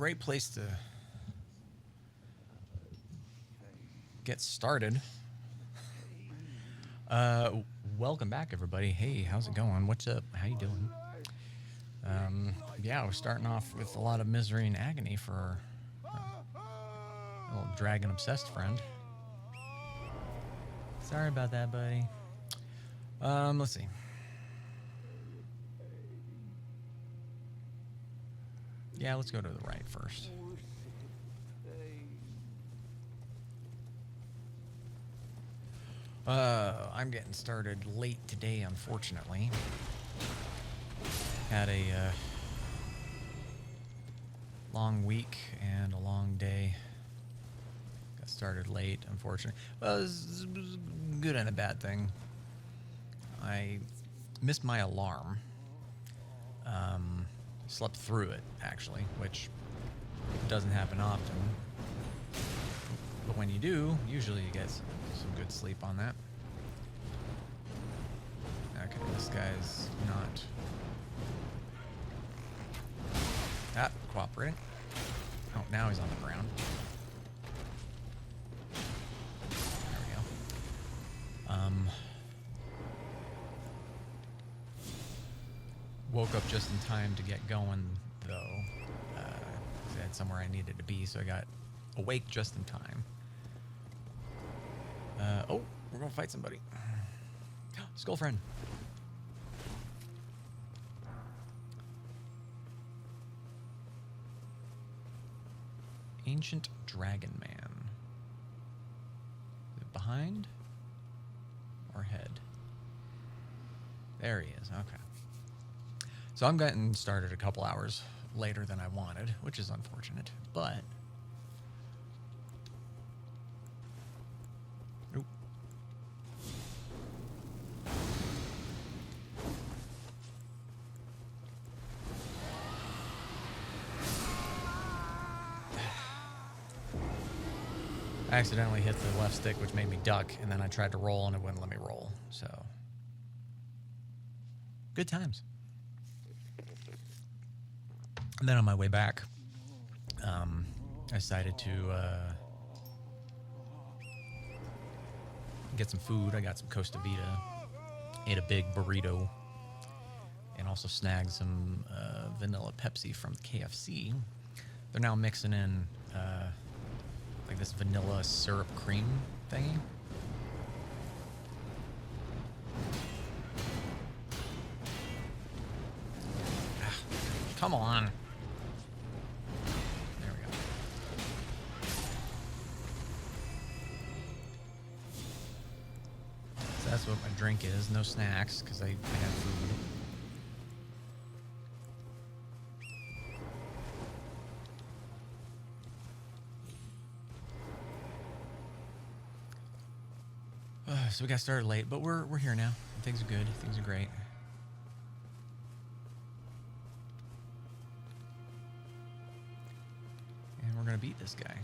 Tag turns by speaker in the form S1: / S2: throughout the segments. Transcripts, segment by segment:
S1: great place to get started. Welcome back, everybody. Hey, how's it going? What's up? How you doing? Yeah, we're starting off with a lot of misery and agony for our little dragon-obsessed friend. Sorry about that, buddy. Let's see. Yeah, let's go to the right first. I'm getting started late today, unfortunately. Had a long week and a long day. Got started late, unfortunately. Well, it was a good and a bad thing. I missed my alarm. Slept through it, actually, which doesn't happen often. But when you do, usually you get some good sleep on that. Okay, this guy's not cooperating. Oh, now he's on the ground. There we go. Woke up just in time to get going, though. I had somewhere I needed to be, so I got awake just in time. Oh, we're gonna fight somebody. Skull friend. Ancient Dragon Man. Is it behind or head? There he is. Okay. So I'm getting started a couple hours later than I wanted, which is unfortunate, but nope. I accidentally hit the left stick, which made me duck, and then I tried to roll and it wouldn't let me roll. So good times. And then on my way back, I decided to get some food. I got some Costa Vida, ate a big burrito, and also snagged some vanilla Pepsi from the KFC. They're now mixing in like this vanilla syrup cream thingy. Come on. That's what my drink is. No snacks, because I have food. So we got started late, but we're here now. Things are good. Things are great. And we're going to beat this guy.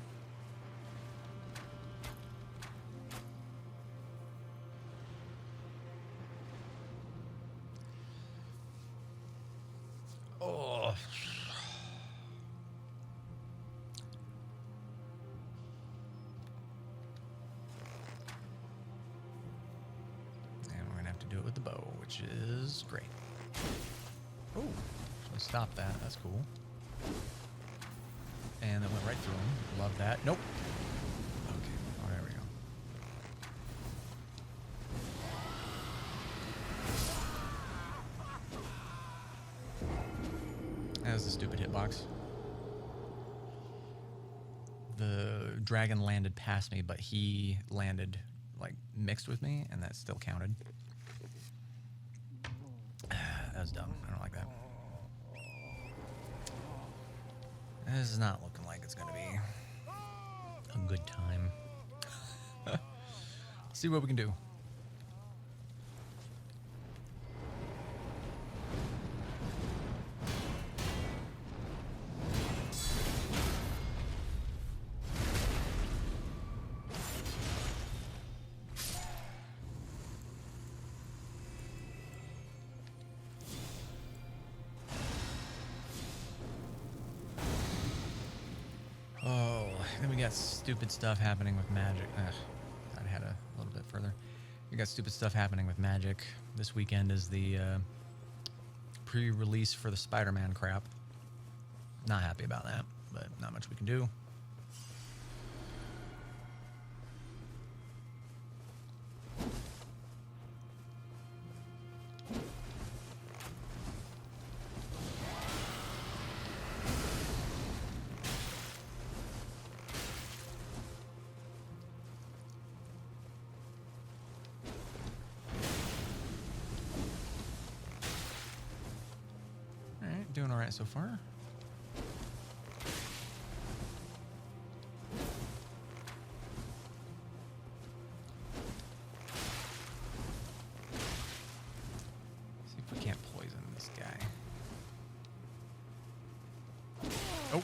S1: Oh. And we're going to have to do it with the bow, which is great. Oh, so stop that. That's cool. And that went right through him. Love that. Nope. Okay. Oh, there we go. That was a stupid hitbox. The dragon landed past me, but he landed like mixed with me, and that still counted. That was dumb. I don't like that. This is not looking like it's going to be a good time. See what we can do. Then we got stupid stuff happening with magic. Ugh, I'd had a little bit further. We got stupid stuff happening with magic. This weekend is the pre-release for the Spider-Man crap. Not happy about that, but not much we can do. Doing all right so far. See if we can't poison this guy. Oh.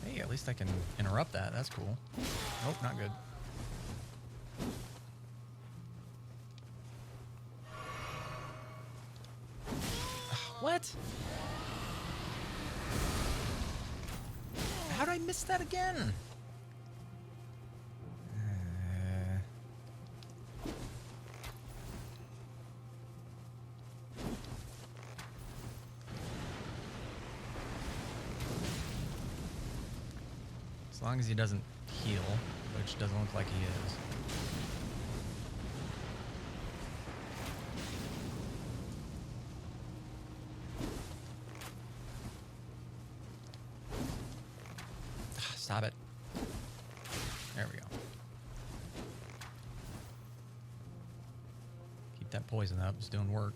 S1: Hey, at least I can interrupt that. That's cool. Nope, not good. What? How did I miss that again? As long as he doesn't heal, which doesn't look like he is. Stop it. There we go. Keep that poison up. It's doing work.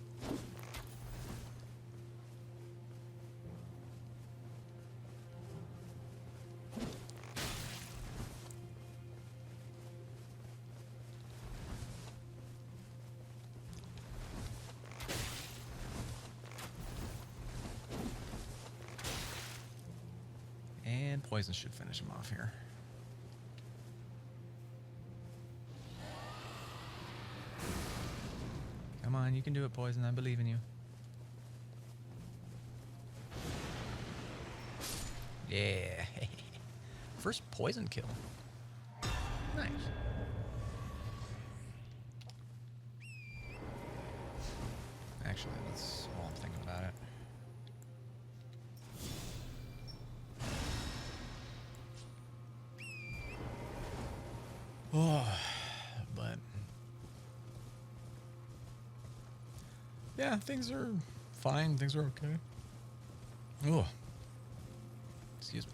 S1: Poison should finish him off here. Come on, you can do it, Poison. I believe in you. Yeah. First poison kill. Nice. Actually, that's all I'm thinking about it. Oh, but yeah, things are fine. Things are okay. Oh, excuse me.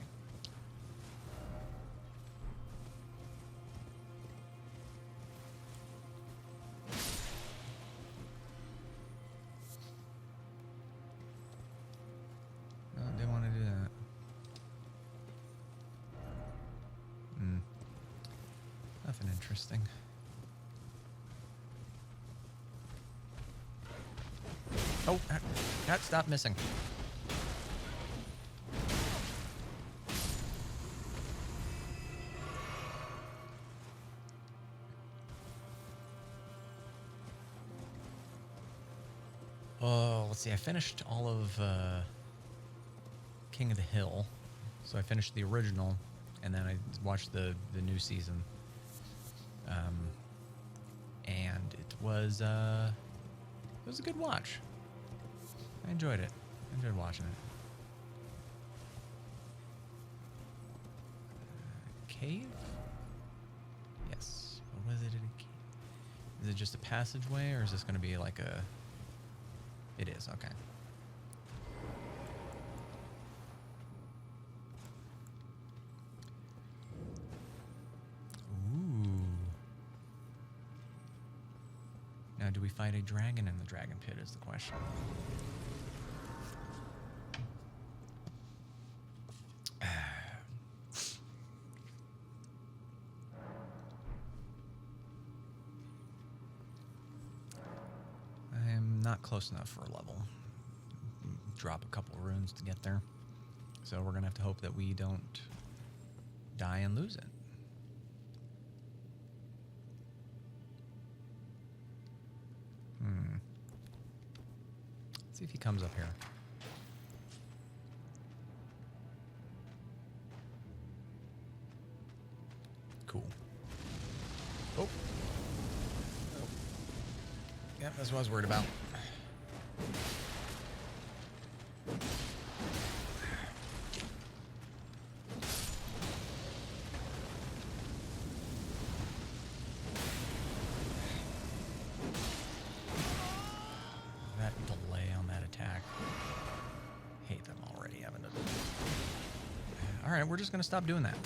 S1: No, I didn't want to do that. Nothing interesting. Oh, God, stop missing. Oh, let's see. I finished all of King of the Hill. So I finished the original, and then I watched the new season. And it was a good watch. I enjoyed it. I enjoyed watching it. Cave? Yes. What was it in a cave? Is it just a passageway, or is this going to be like a... It is, okay. Now, do we fight a dragon in the dragon pit is the question. I am not close enough for a level. Drop a couple of runes to get there. So we're going to have to hope that we don't die and lose it. Let's see if he comes up here. cool. Oh. Yep, that's what I was worried about. That delay on that attack. Hate them already having to... Alright, we're just going to stop doing that.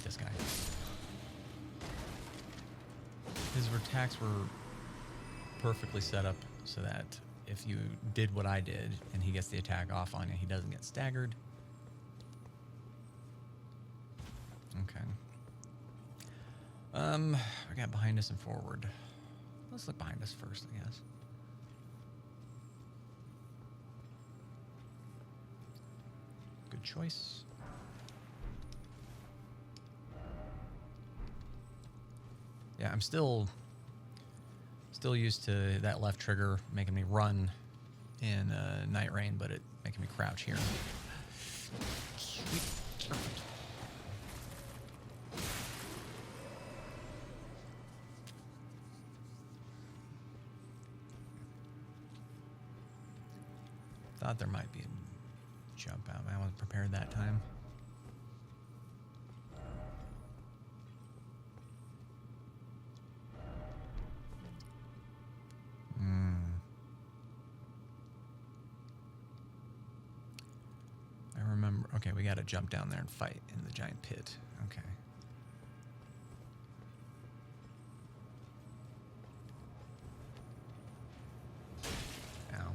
S1: This guy. His attacks were perfectly set up so that if you did what I did and he gets the attack off on you, he doesn't get staggered. Okay. We got behind us and forward. Let's look behind us first, I guess. Good choice. Yeah, I'm still used to that left trigger making me run in Night Rain, but it making me crouch here. Sweet. Perfect. Thought there might be a jump out. I wasn't prepared that time. I remember. Okay, we got to jump down there and fight in the giant pit. Okay. Ow.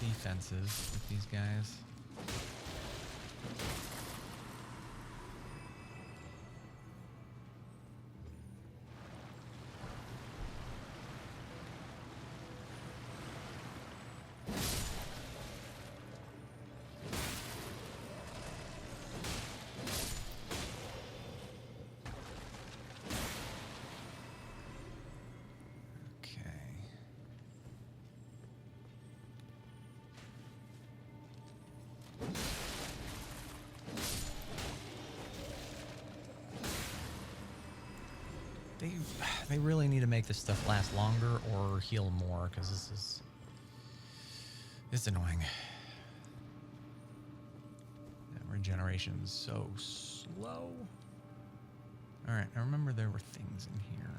S1: Defensive with these guys. They really need to make this stuff last longer or heal more, because it's annoying. Yeah, regeneration's so slow. All right, I remember there were things in here.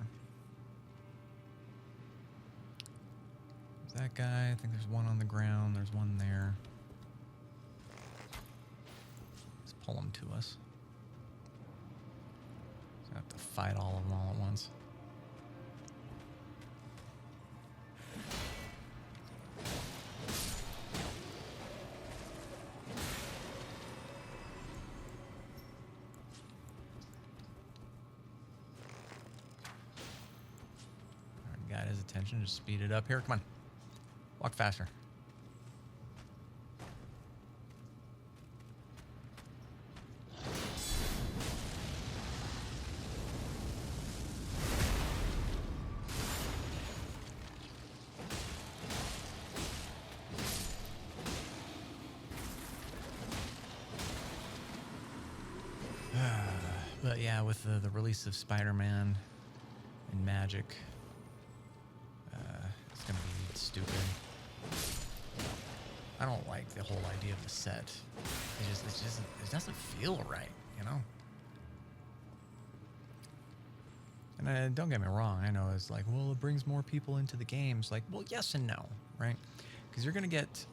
S1: There's that guy. I think there's one on the ground. There's one there. Let's pull him to us. I have to fight all of them all at once. Alright, got his attention. Just speed it up here. Come on. Walk faster. But yeah, with the release of Spider-Man and Magic, it's gonna be stupid. I don't like the whole idea of the set. It doesn't feel right, you know. And don't get me wrong, I know it's like, well, it brings more people into the games. Like, well, yes and no, right? Because you're gonna get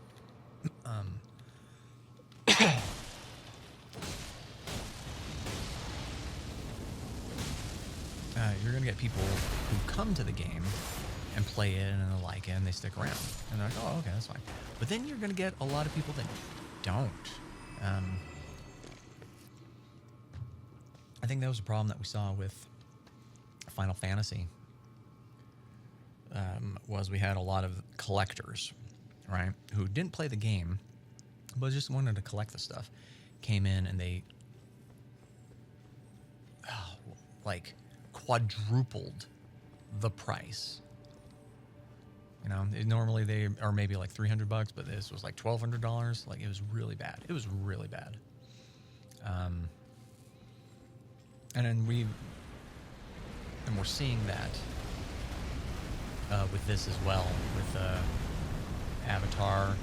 S1: you're going to get people who come to the game and play it and they like it and they stick around. And they're like, oh, okay, that's fine. But then you're going to get a lot of people that don't. I think that was a problem that we saw with Final Fantasy. Was we had a lot of collectors, right, who didn't play the game, but just wanted to collect the stuff. Came in and they like quadrupled the price. You know, normally they are maybe like $300, but this was like $1,200. Like, it was really bad. It was really bad. And then we're seeing that with this as well, with Avatar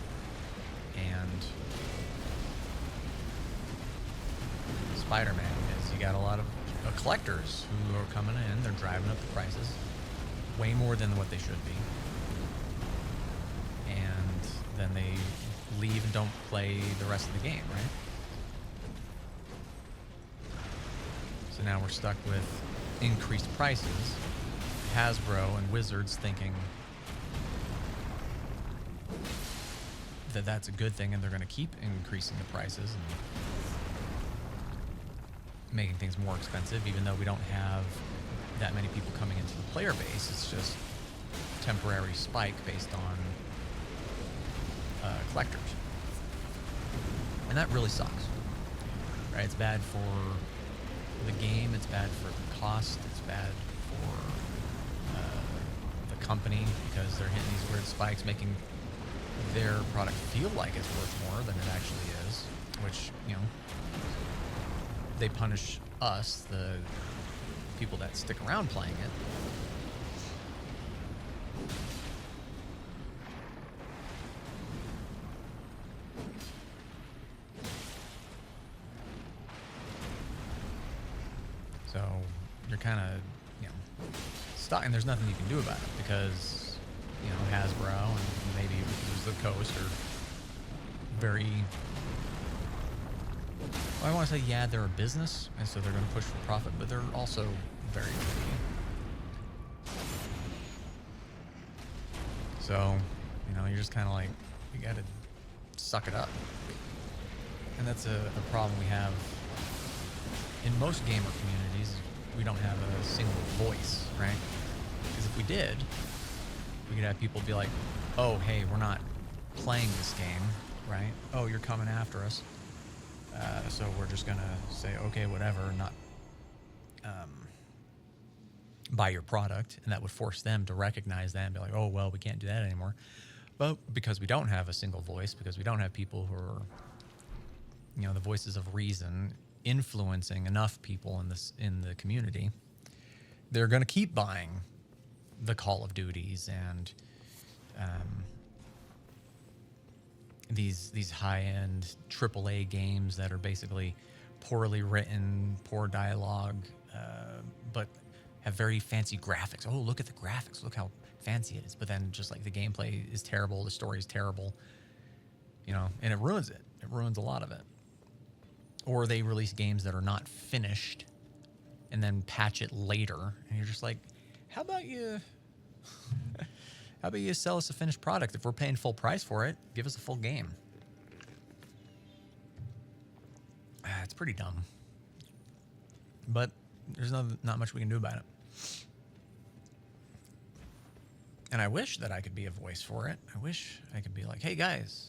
S1: and Spider-Man. Is you got a lot of collectors who are coming in. They're driving up the prices way more than what they should be, and then they leave and don't play the rest of the game, right? So now we're stuck with increased prices. Hasbro and Wizards thinking that that's a good thing, and they're going to keep increasing the prices and making things more expensive, even though we don't have that many people coming into the player base. It's just a temporary spike based on collectors. And that really sucks, right? It's bad for the game, it's bad for the cost, it's bad for the company, because they're hitting these weird spikes, making their product feel like it's worth more than it actually is, which, you know, they punish us, the people that stick around playing it. So you're kind of, you know, stuck, and there's nothing you can do about it, because, you know, Hasbro and maybe Wizards of the Coast are very, well, I want to say, yeah, they're a business, and so they're going to push for profit, but they're also very greedy. So, you know, you're just kind of like, you got to suck it up. And that's a problem we have in most gamer communities. We don't have a single voice, right? Because if we did, we could have people be like, oh, hey, we're not playing this game, right? Oh, you're coming after us. So we're just going to say, okay, whatever, not buy your product. And that would force them to recognize that and be like, oh, well, we can't do that anymore. But because we don't have a single voice, because we don't have people who are, you know, the voices of reason influencing enough people in the community, they're going to keep buying the Call of Duties and these high-end AAA games that are basically poorly written, poor dialogue, but have very fancy graphics. Oh, look at the graphics. Look how fancy it is. But then just like the gameplay is terrible, the story is terrible, you know, and it ruins it. It ruins a lot of it. Or they release games that are not finished and then patch it later. And you're just like, how about you sell us a finished product? If we're paying full price for it, give us a full game. It's pretty dumb. But there's not much we can do about it. And I wish that I could be a voice for it. I wish I could be like, hey guys,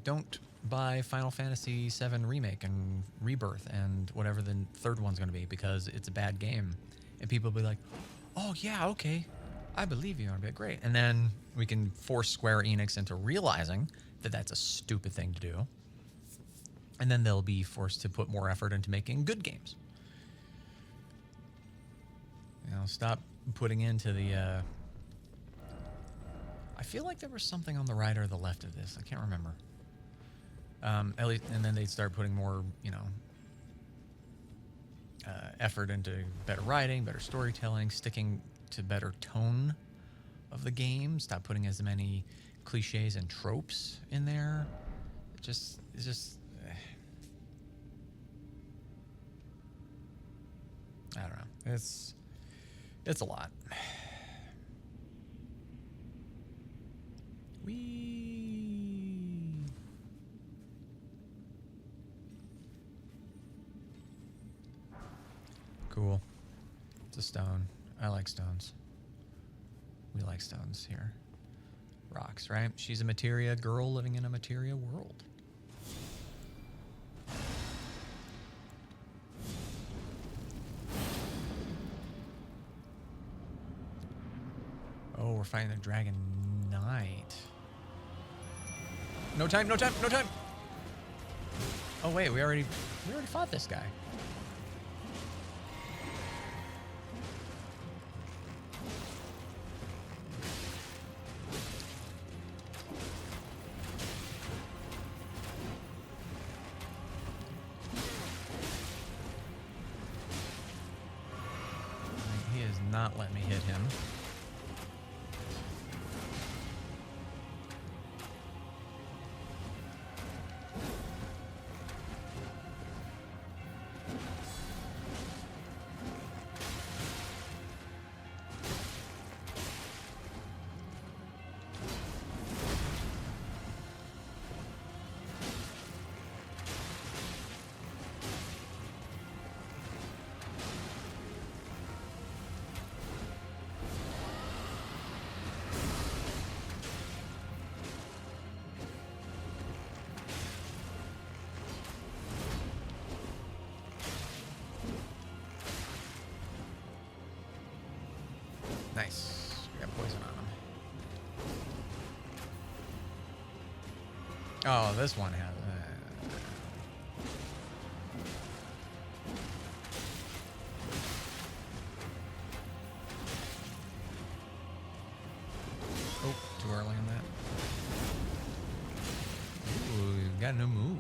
S1: don't buy Final Fantasy VII Remake and Rebirth and whatever the third one's going to be, because it's a bad game. And people will be like, oh yeah, okay, I believe you. I'll be like, great. And then we can force Square Enix into realizing that that's a stupid thing to do. And then they'll be forced to put more effort into making good games. You know, stop putting into the... I feel like there was something on the right or the left of this. I can't remember. At least, and then they'd start putting more, you know, effort into better writing, better storytelling, sticking to better tone of the game. Stop putting as many cliches and tropes in there. It's just. I don't know. It's a lot. Whee! Cool. It's a stone. I like stones. We like stones here. Rocks, right? She's a materia girl living in a materia world. Oh, we're fighting the Dragon Knight. No time, no time, no time! Oh wait, we already fought this guy. He is not letting me hit him. Nice. We got poison on him. Oh, this one has. Oh, too early on that. Ooh, got no move.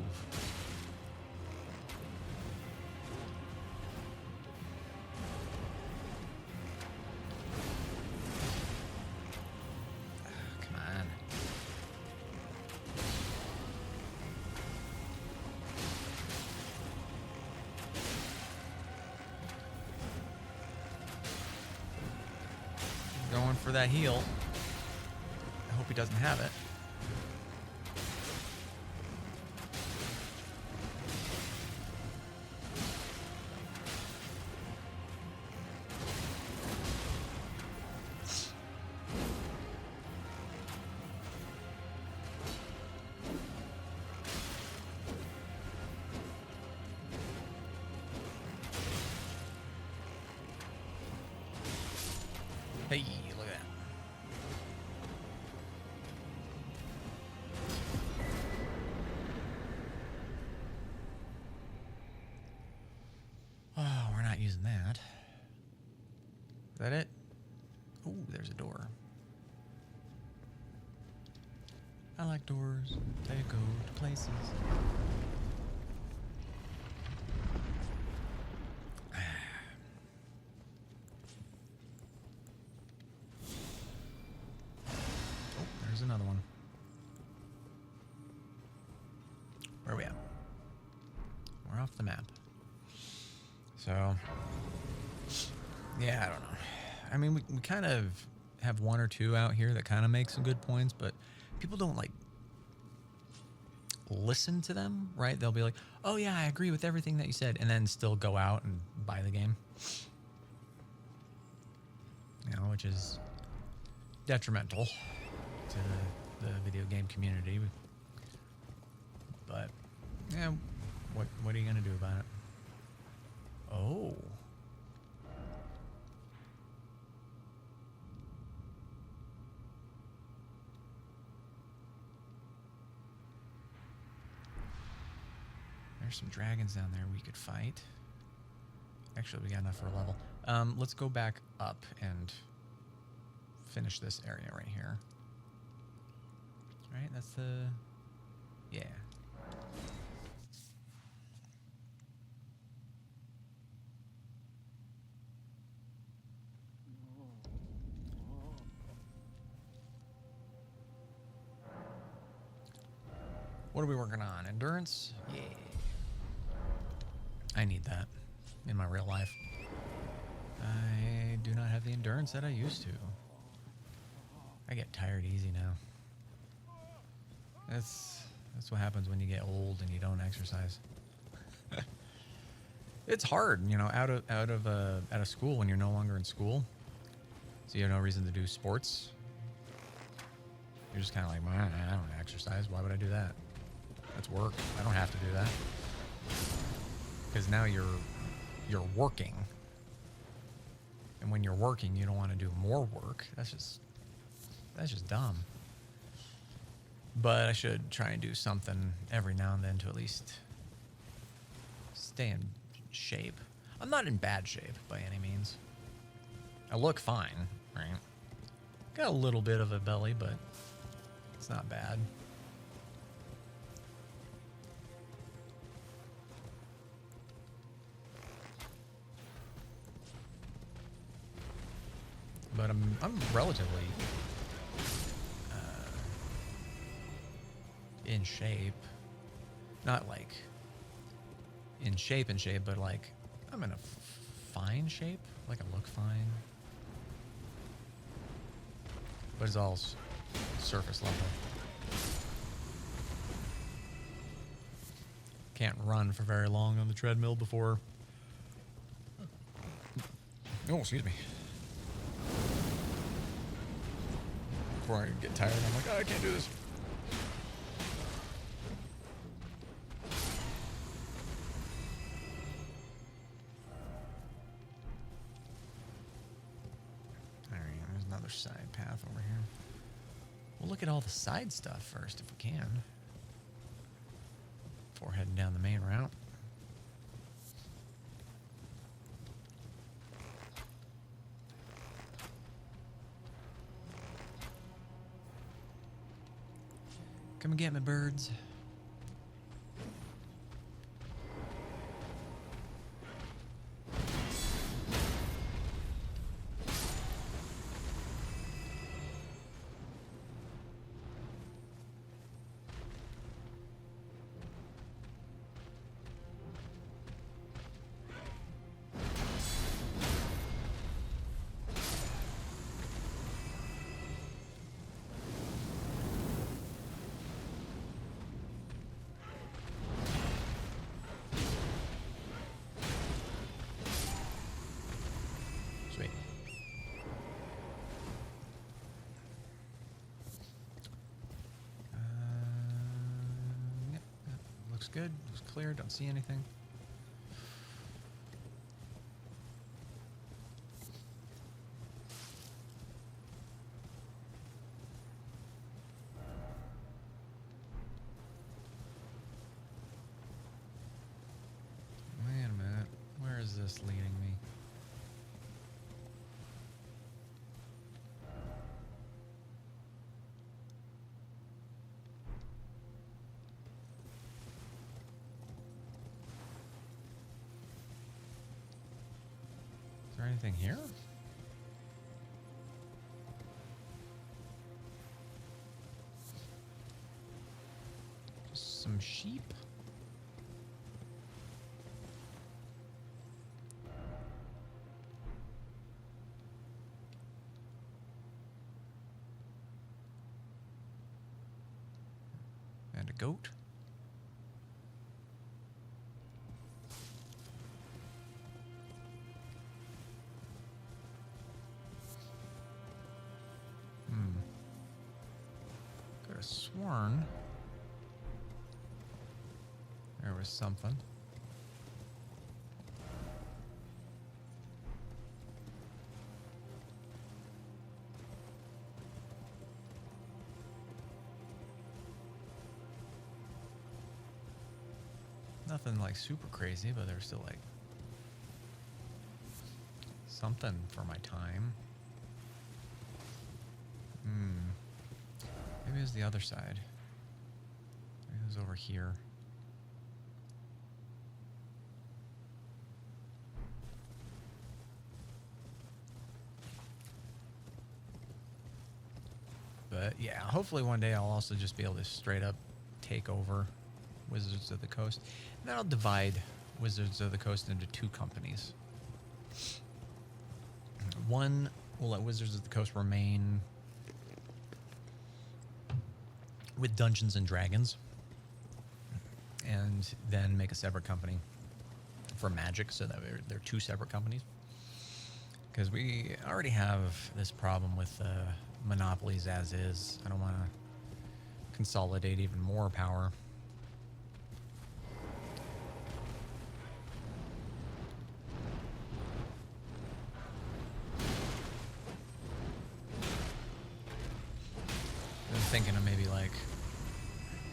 S1: Going for that heal. I hope he doesn't have it. Hey, look at that. Oh, we're not using that. Is that it? Ooh, there's a door. I like doors. They go to places. There's another one. Where are we at? We're off the map. So, yeah, I don't know. I mean, we kind of have one or two out here that kind of make some good points, but people don't, like, listen to them, right? They'll be like, oh, yeah, I agree with everything that you said, and then still go out and buy the game. You know, which is detrimental to the video game community. But yeah, what are you gonna do about it? Oh, there's some dragons down there we could fight. Actually, we got enough for a level. Let's go back up and finish this area right here. Right, that's the... yeah. What are we working on? Endurance? Yeah. I need that in my real life. I do not have the endurance that I used to. I get tired easy now. That's what happens when you get old and you don't exercise. It's hard, you know, out of school when you're no longer in school, so you have no reason to do sports. You're just kind of like, man, I don't exercise. Why would I do that? That's work. I don't have to do that. Because now you're working, and when you're working, you don't want to do more work. That's just dumb. But I should try and do something every now and then to at least stay in shape. I'm not in bad shape by any means. I look fine, right? Got a little bit of a belly, but it's not bad. But I'm relatively in shape. Not like in shape, but like I'm in a fine shape. Like I look fine. But it's all surface level. Can't run for very long on the treadmill before... Oh, excuse me. Before I get tired, I'm like, oh, I can't do this. Alright, there's another side path over here. We'll look at all the side stuff first if we can. Before heading down the main route. Come and get me, birds. Sweet. Yep, looks good. Looks clear. Don't see anything. Wait a minute. Where is this leading me? Is there anything here? Just some sheep? And a goat? Could have sworn there was something. Nothing like super crazy, but there's still like something for my time. Maybe it's the other side. Maybe it was over here. But yeah, hopefully one day I'll also just be able to straight up take over Wizards of the Coast. And then I'll divide Wizards of the Coast into two companies. One will let Wizards of the Coast remain with Dungeons and Dragons, and then make a separate company for Magic, so that they're two separate companies. Because we already have this problem with monopolies as is. I don't want to consolidate even more power. I'm thinking of maybe like,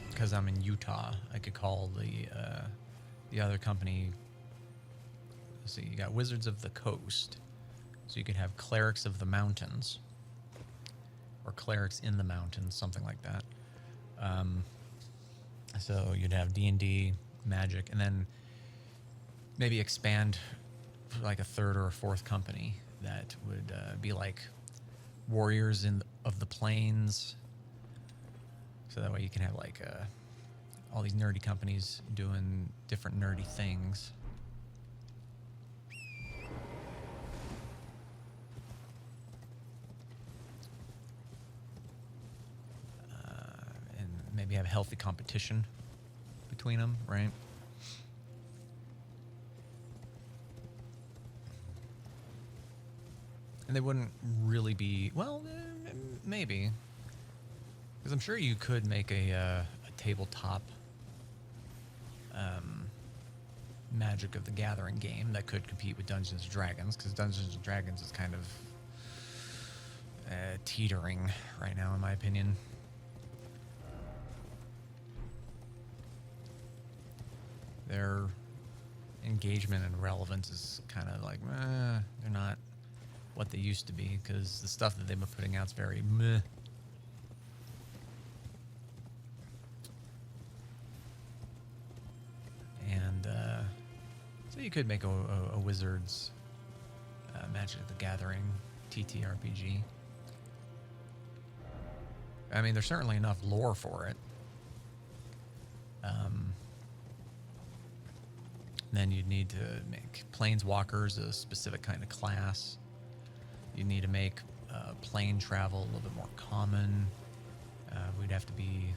S1: because I'm in Utah, I could call the other company. Let's see, you got Wizards of the Coast, so you could have Clerics of the Mountains, or Clerics in the Mountains, something like that. So you'd have D&D, Magic, and then maybe expand for like a third or a fourth company that would be like Warriors of the Plains. So that way you can have like all these nerdy companies doing different nerdy things. And maybe have healthy competition between them, right? And they wouldn't really be, well, maybe. Because I'm sure you could make a tabletop Magic of the Gathering game that could compete with Dungeons & Dragons, because Dungeons & Dragons is kind of teetering right now, in my opinion. Their engagement and relevance is kind of like, they're not what they used to be, because the stuff that they've been putting out is very meh. And so you could make a Wizards Magic of the Gathering TTRPG. I mean, there's certainly enough lore for it. Then you'd need to make Planeswalkers a specific kind of class. You need to make plane travel a little bit more common. We'd have to be,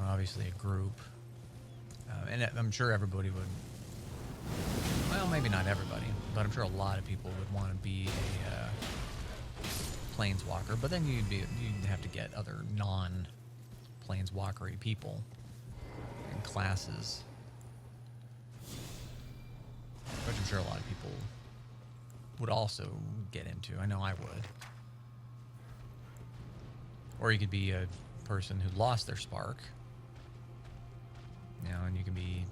S1: obviously a group. And I'm sure everybody would, well, maybe not everybody, but I'm sure a lot of people would want to be a Planeswalker. But then you'd have to get other non-Planeswalker-y people and classes, which I'm sure a lot of people would also get into. I know I would. Or you could be a person who lost their spark, and you can be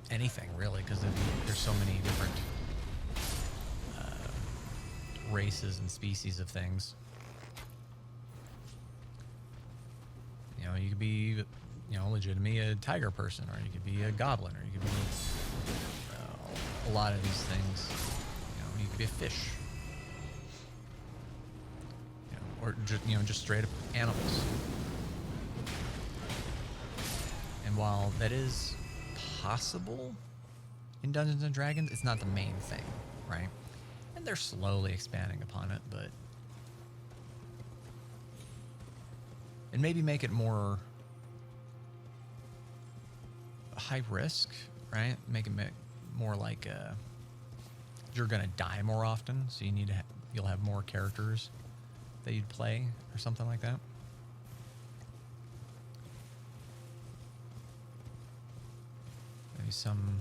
S1: anything really, because there's so many different races and species of things. You could be, legitimately a tiger person, or you could be a goblin, or you could be a lot of these things. You could be a fish, or just straight up animals. And while that is possible in Dungeons and Dragons, it's not the main thing, right? And they're slowly expanding upon it, but and maybe make it more high risk, right? Make it more like you're gonna die more often, so you'll have more characters that you'd play or something like that. Maybe some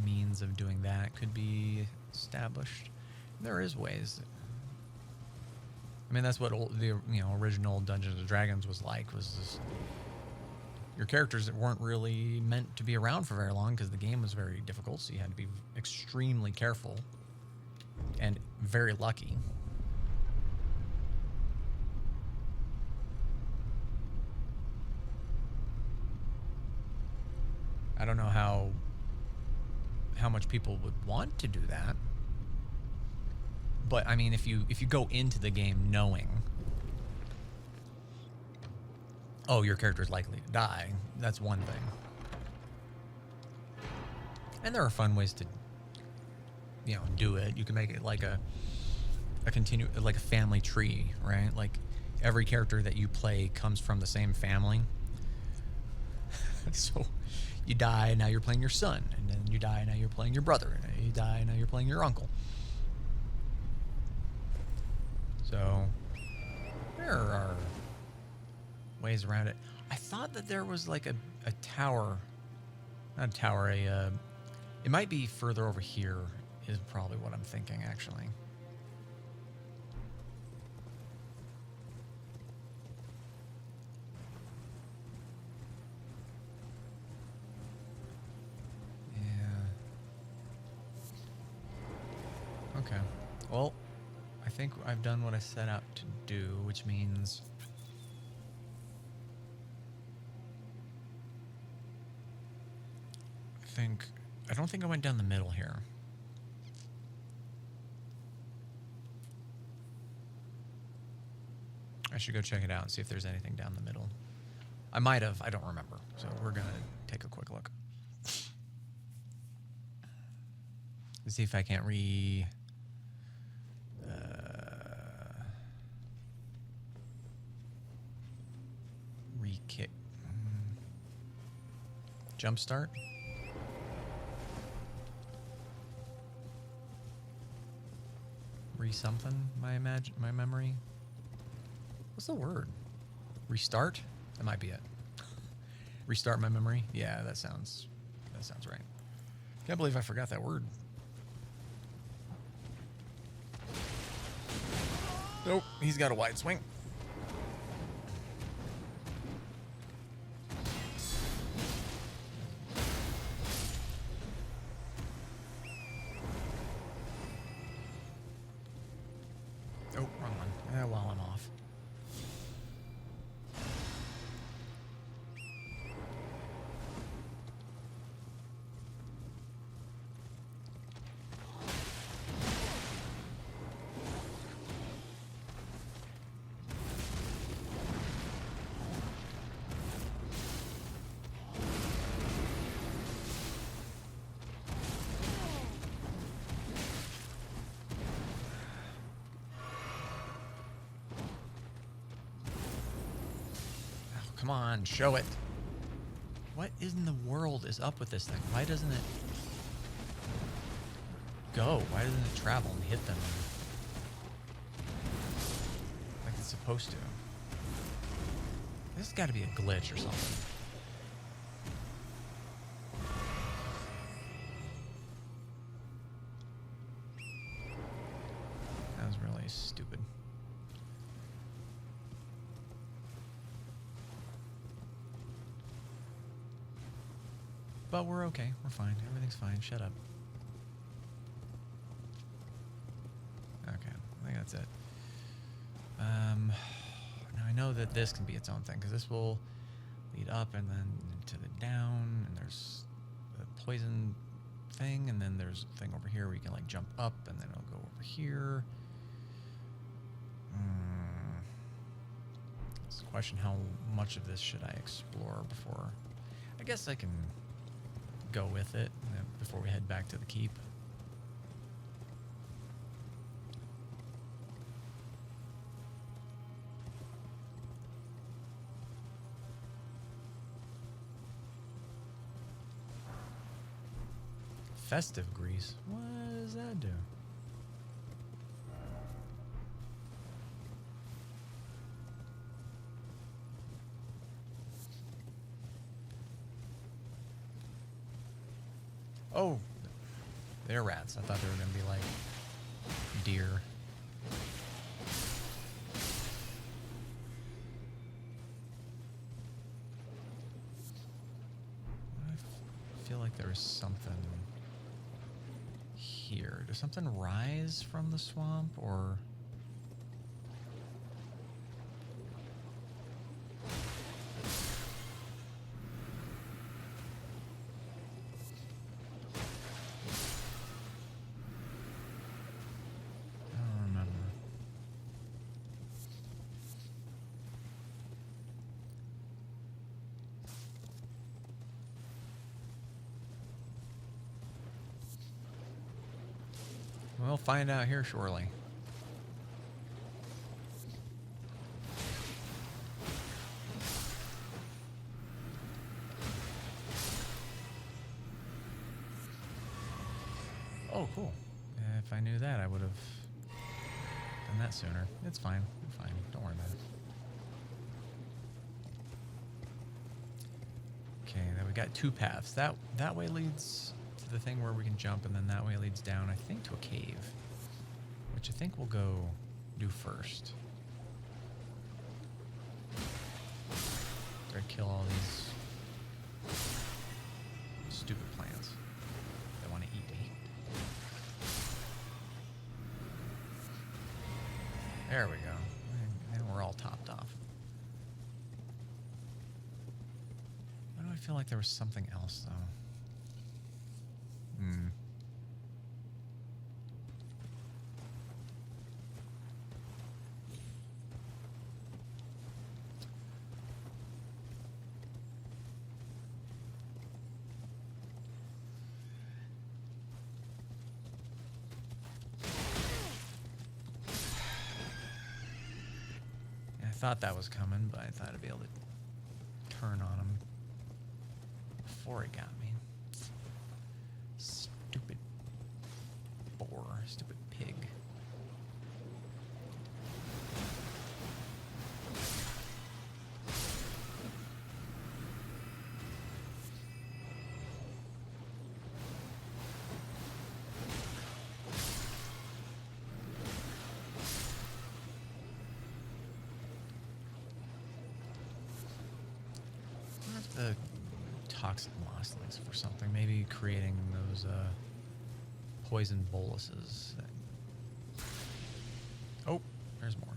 S1: means of doing that could be established. There is ways. I mean, that's what the original Dungeons and Dragons was like. Was this, your characters that weren't really meant to be around for very long because the game was very difficult, so you had to be extremely careful and very lucky. I don't know how much people would want to do that. But I mean, if you go into the game knowing, oh, your character is likely to die, that's one thing. And there are fun ways to, do it. You can make it like a family tree, right? Like every character that you play comes from the same family. So you die, now you're playing your son, and then you die, now you're playing your brother, and you die, now you're playing your uncle. So there are ways around it. I thought that there was like a tower, not a tower, it might be further over here is probably what I'm thinking, actually. Okay. Well, I think I've done what I set out to do, which means I don't think I went down the middle here. I should go check it out and see if there's anything down the middle. I might have, I don't remember. So we're gonna take a quick look. Let's see if I can't re-kick. Jump start. Re-something, my memory. What's the word? Restart? That might be it. Restart my memory? Yeah, that sounds right. Can't believe I forgot that word. Nope, he's got a wide swing. Oh, wrong one. While I'm off. Come on, show it. What in the world is up with this thing? Why doesn't it go? Why doesn't it travel and hit them like it's supposed to? This has got to be a glitch or something. That was really stupid. But we're okay. We're fine. Everything's fine. Shut up. Okay. I think that's it. Now I know that this can be its own thing, because this will lead up and then to the down, and there's the poison thing, and then there's a thing over here where you can like jump up, and then it'll go over here. It's a question, how much of this should I explore before? I guess I can go with it before we head back to the keep. Festive grease? What does that do? Oh, they're rats. I thought they were going to be like deer. I feel like there's something here. Does something rise from the swamp, or... We'll find out here shortly. Oh, cool. If I knew that, I would have done that sooner. It's fine. I'm fine. Don't worry about it. Okay, then we got two paths. That way leads to the thing where we can jump, and then that way leads down, I think, to a cave, which I think we'll go do first. Or kill all these stupid plants that want to eat. There we go. And we're all topped off. Why do I feel like there was something else, though? I thought that was coming, but I thought I'd be able to turn on him before he got me. Stupid boar, stupid pig. The toxic moss links for something. Maybe creating those poison boluses. Oh, there's more.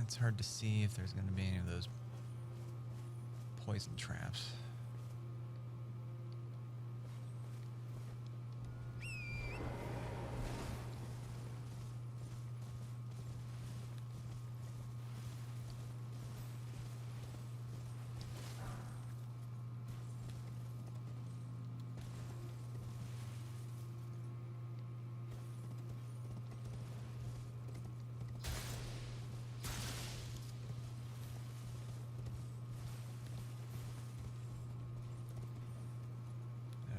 S1: It's hard to see if there's going to be any of those poison traps.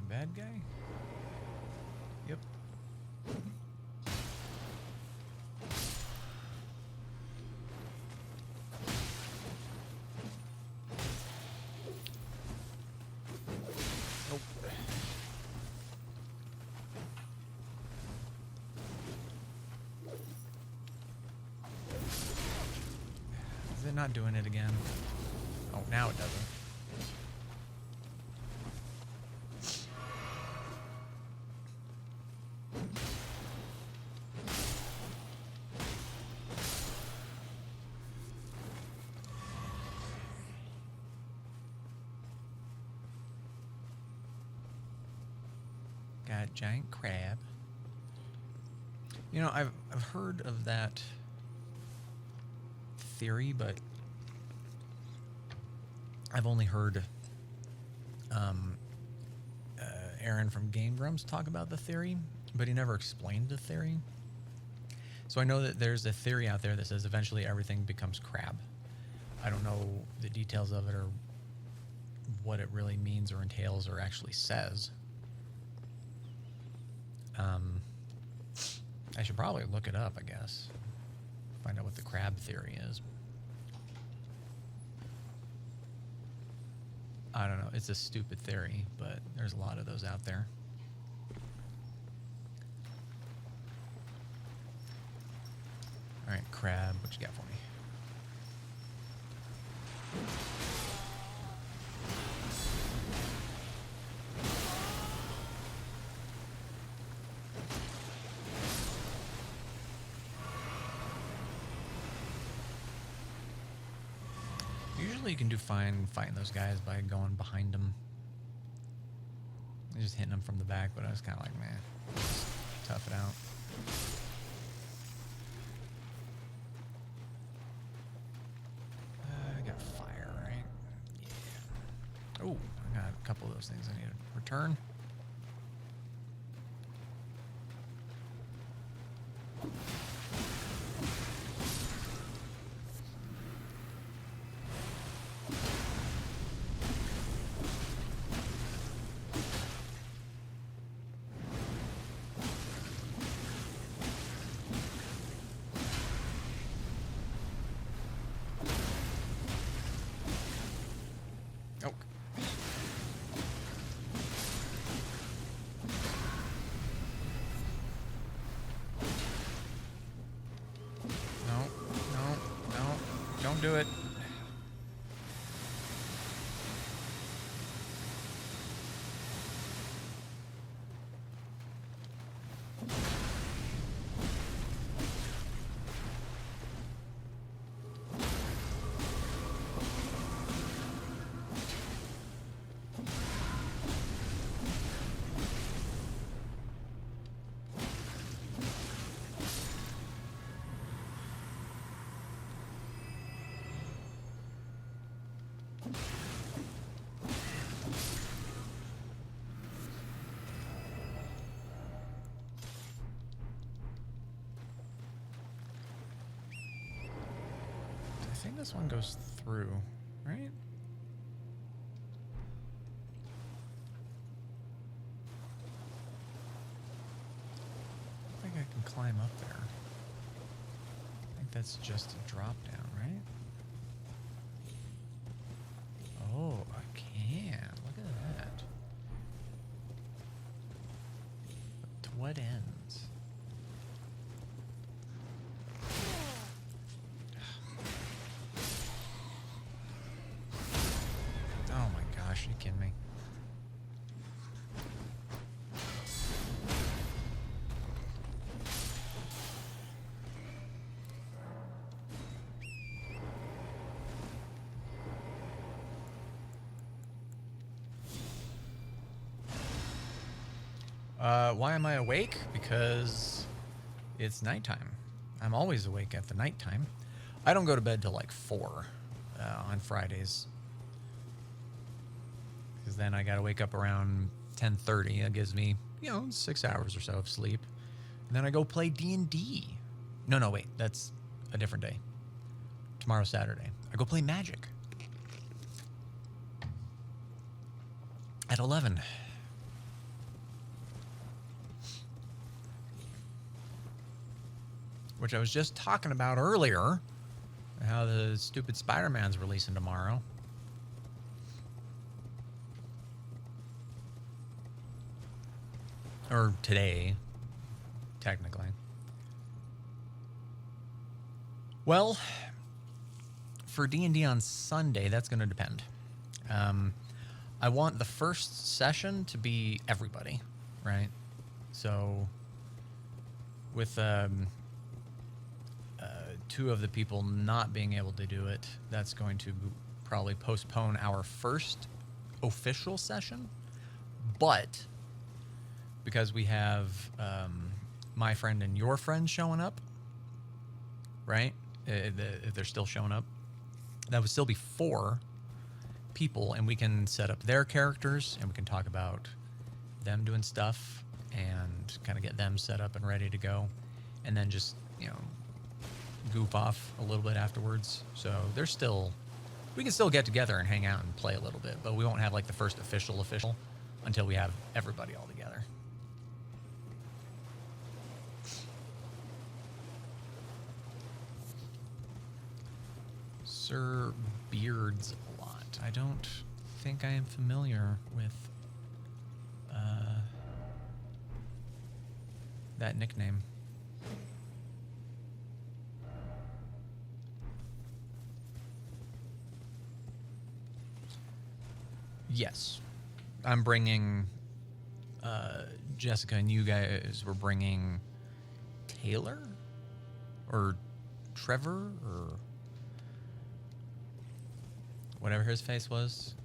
S1: Bad guy? Yep. Nope. Is it not doing it again? Oh, now it doesn't. Got giant crab. You know, I've heard of that theory, but I've only heard Aaron from Game Grumps talk about the theory, but he never explained the theory. So I know that there's a theory out there that says eventually everything becomes crab. I don't know the details of it or what it really means or entails or actually says. I should probably look it up, I guess. Find out what the crab theory is. I don't know. It's a stupid theory, but there's a lot of those out there. All right, crab, what you got for me? Usually you can do fine fighting those guys by going behind them. Just hitting them from the back, but I was kind of like, man, just tough it out. I got fire, right? Yeah. Oh, I got a couple of those things I need to return. Do it. I think this one goes through, right? I think I can climb up there. I think that's just a drop down, right? Oh, I can. Look at that. To what ends? Oh my gosh, are you kidding me? Why am I awake? Because it's nighttime. I'm always awake at the nighttime. I don't go to bed till like 4 on Fridays. Because then I got to wake up around 10:30. That gives me, 6 hours or so of sleep. And then I go play D&D. No, wait. That's a different day. Tomorrow's Saturday. I go play Magic. At 11. Which I was just talking about earlier. How the stupid Spider-Man's releasing tomorrow. Or today, technically. Well, for D&D on Sunday, that's going to depend. I want the first session to be everybody, right? So, with 2 of the people not being able to do it, that's going to probably postpone our first official session. But because we have my friend and your friend showing up, right? If they're still showing up, that would still be 4 people, and we can set up their characters, and we can talk about them doing stuff and kind of get them set up and ready to go, and then just, goof off a little bit afterwards. So we can still get together and hang out and play a little bit, but we won't have like the first official until we have everybody all together. Sir Beards a lot. I don't think I am familiar with that nickname. Yes. I'm bringing Jessica, and you guys were bringing Taylor? Or Trevor? Or Whatever his face was.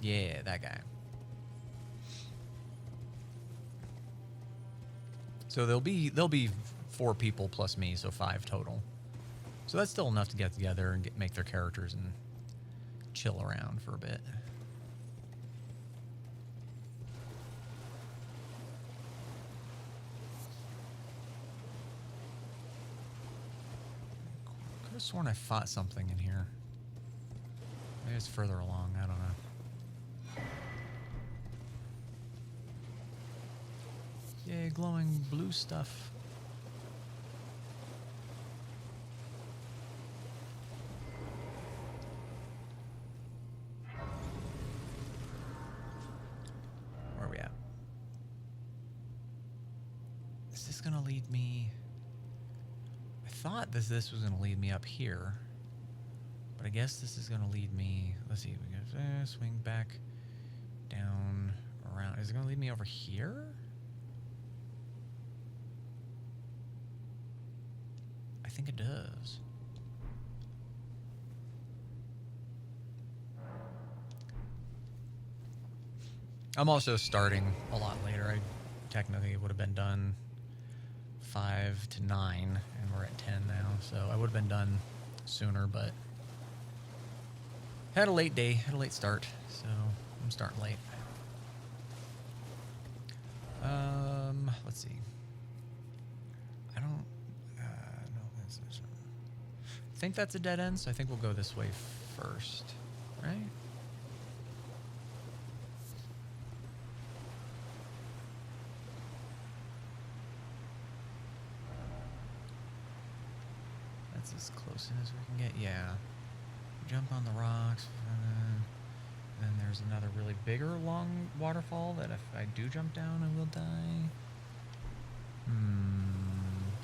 S1: Yeah, that guy. So there'll be 4 people plus me, so 5 total. So that's still enough to get together and make their characters and chill around for a bit. Could have sworn I fought something in here. Maybe it's further along. I don't know. Yay, glowing blue stuff. Where are we at? Is this gonna lead me? I thought this was gonna lead me up here, but I guess this is gonna lead me. Let's see. We go swing back, down, around. Is it gonna lead me over here? I think it does. I'm also starting a lot later. I technically would have been done 5 to 9, and we're at 10 now. So I would have been done sooner, but had a late day, had a late start, so I'm starting late. Let's see. I don't. I think that's a dead end, so I think we'll go this way first, right? That's as close in as we can get. Yeah. Jump on the rocks. And then there's another really bigger long waterfall that if I do jump down, I will die.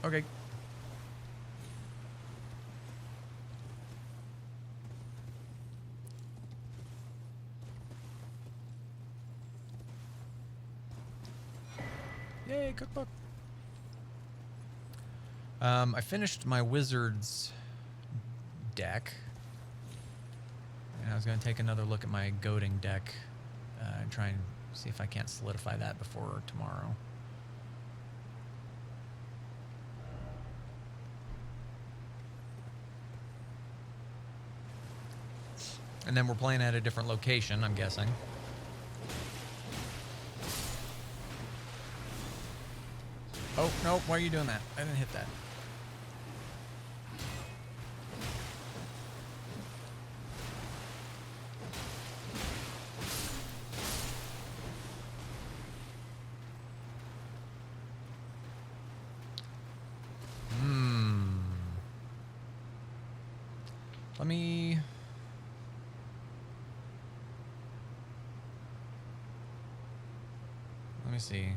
S1: Okay. Yay, cookbook. I finished my wizard's deck. And I was going to take another look at my goading deck and try and see if I can't solidify that before tomorrow. And then we're playing at a different location, I'm guessing. Oh, no, why are you doing that? I didn't hit that. Let me see.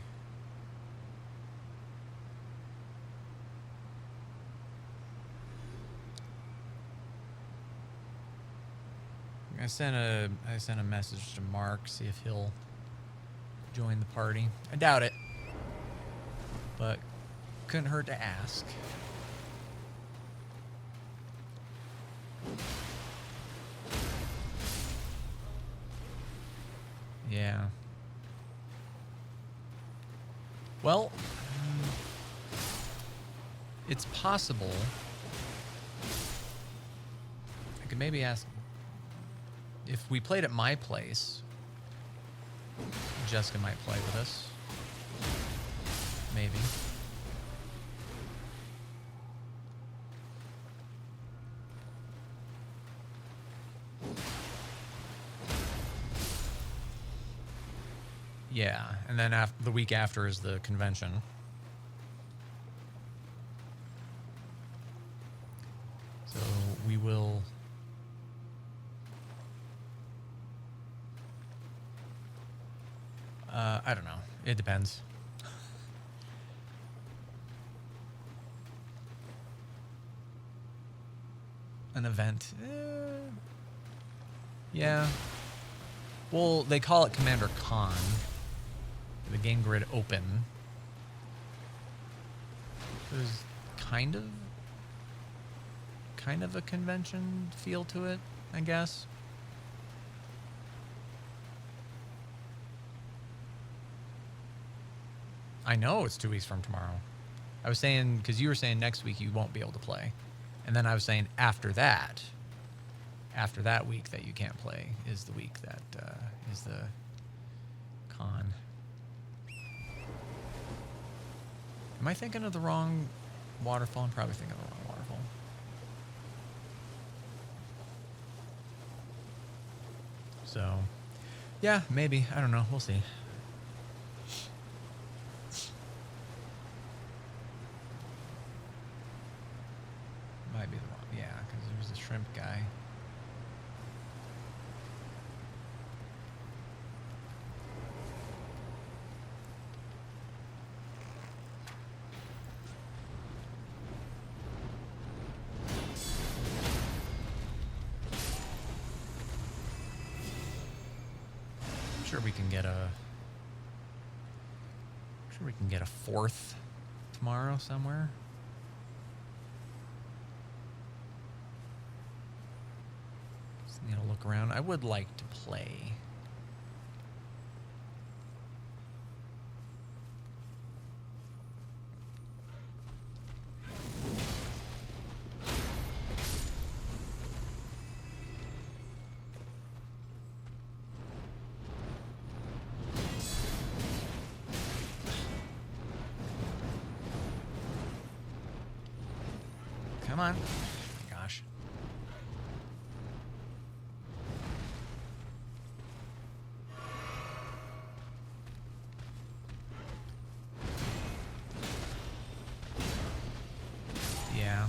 S1: I sent a message to Mark, see if he'll join the party. I doubt it, but couldn't hurt to ask. Yeah. Well, it's possible. I could maybe ask if we played at my place. Jessica might play with us. Maybe. Yeah, and then the week after is the convention. So we will... I don't know. It depends. An event. Yeah. Well, they call it Commander Con. The game grid open. It was kind of kind of a convention feel to it, I guess. I know it's 2 weeks from tomorrow. I was saying, because you were saying next week you won't be able to play. And then I was saying after that week that you can't play is the week that is the con. Am I thinking of the wrong waterfall? I'm probably thinking of the wrong waterfall. So, yeah, maybe. I don't know. We'll see. Might be the wrong. Yeah, because there's the shrimp guy. Sure we can get a fourth tomorrow somewhere. Just need to look around. I would like to play. Come on. Gosh. Yeah.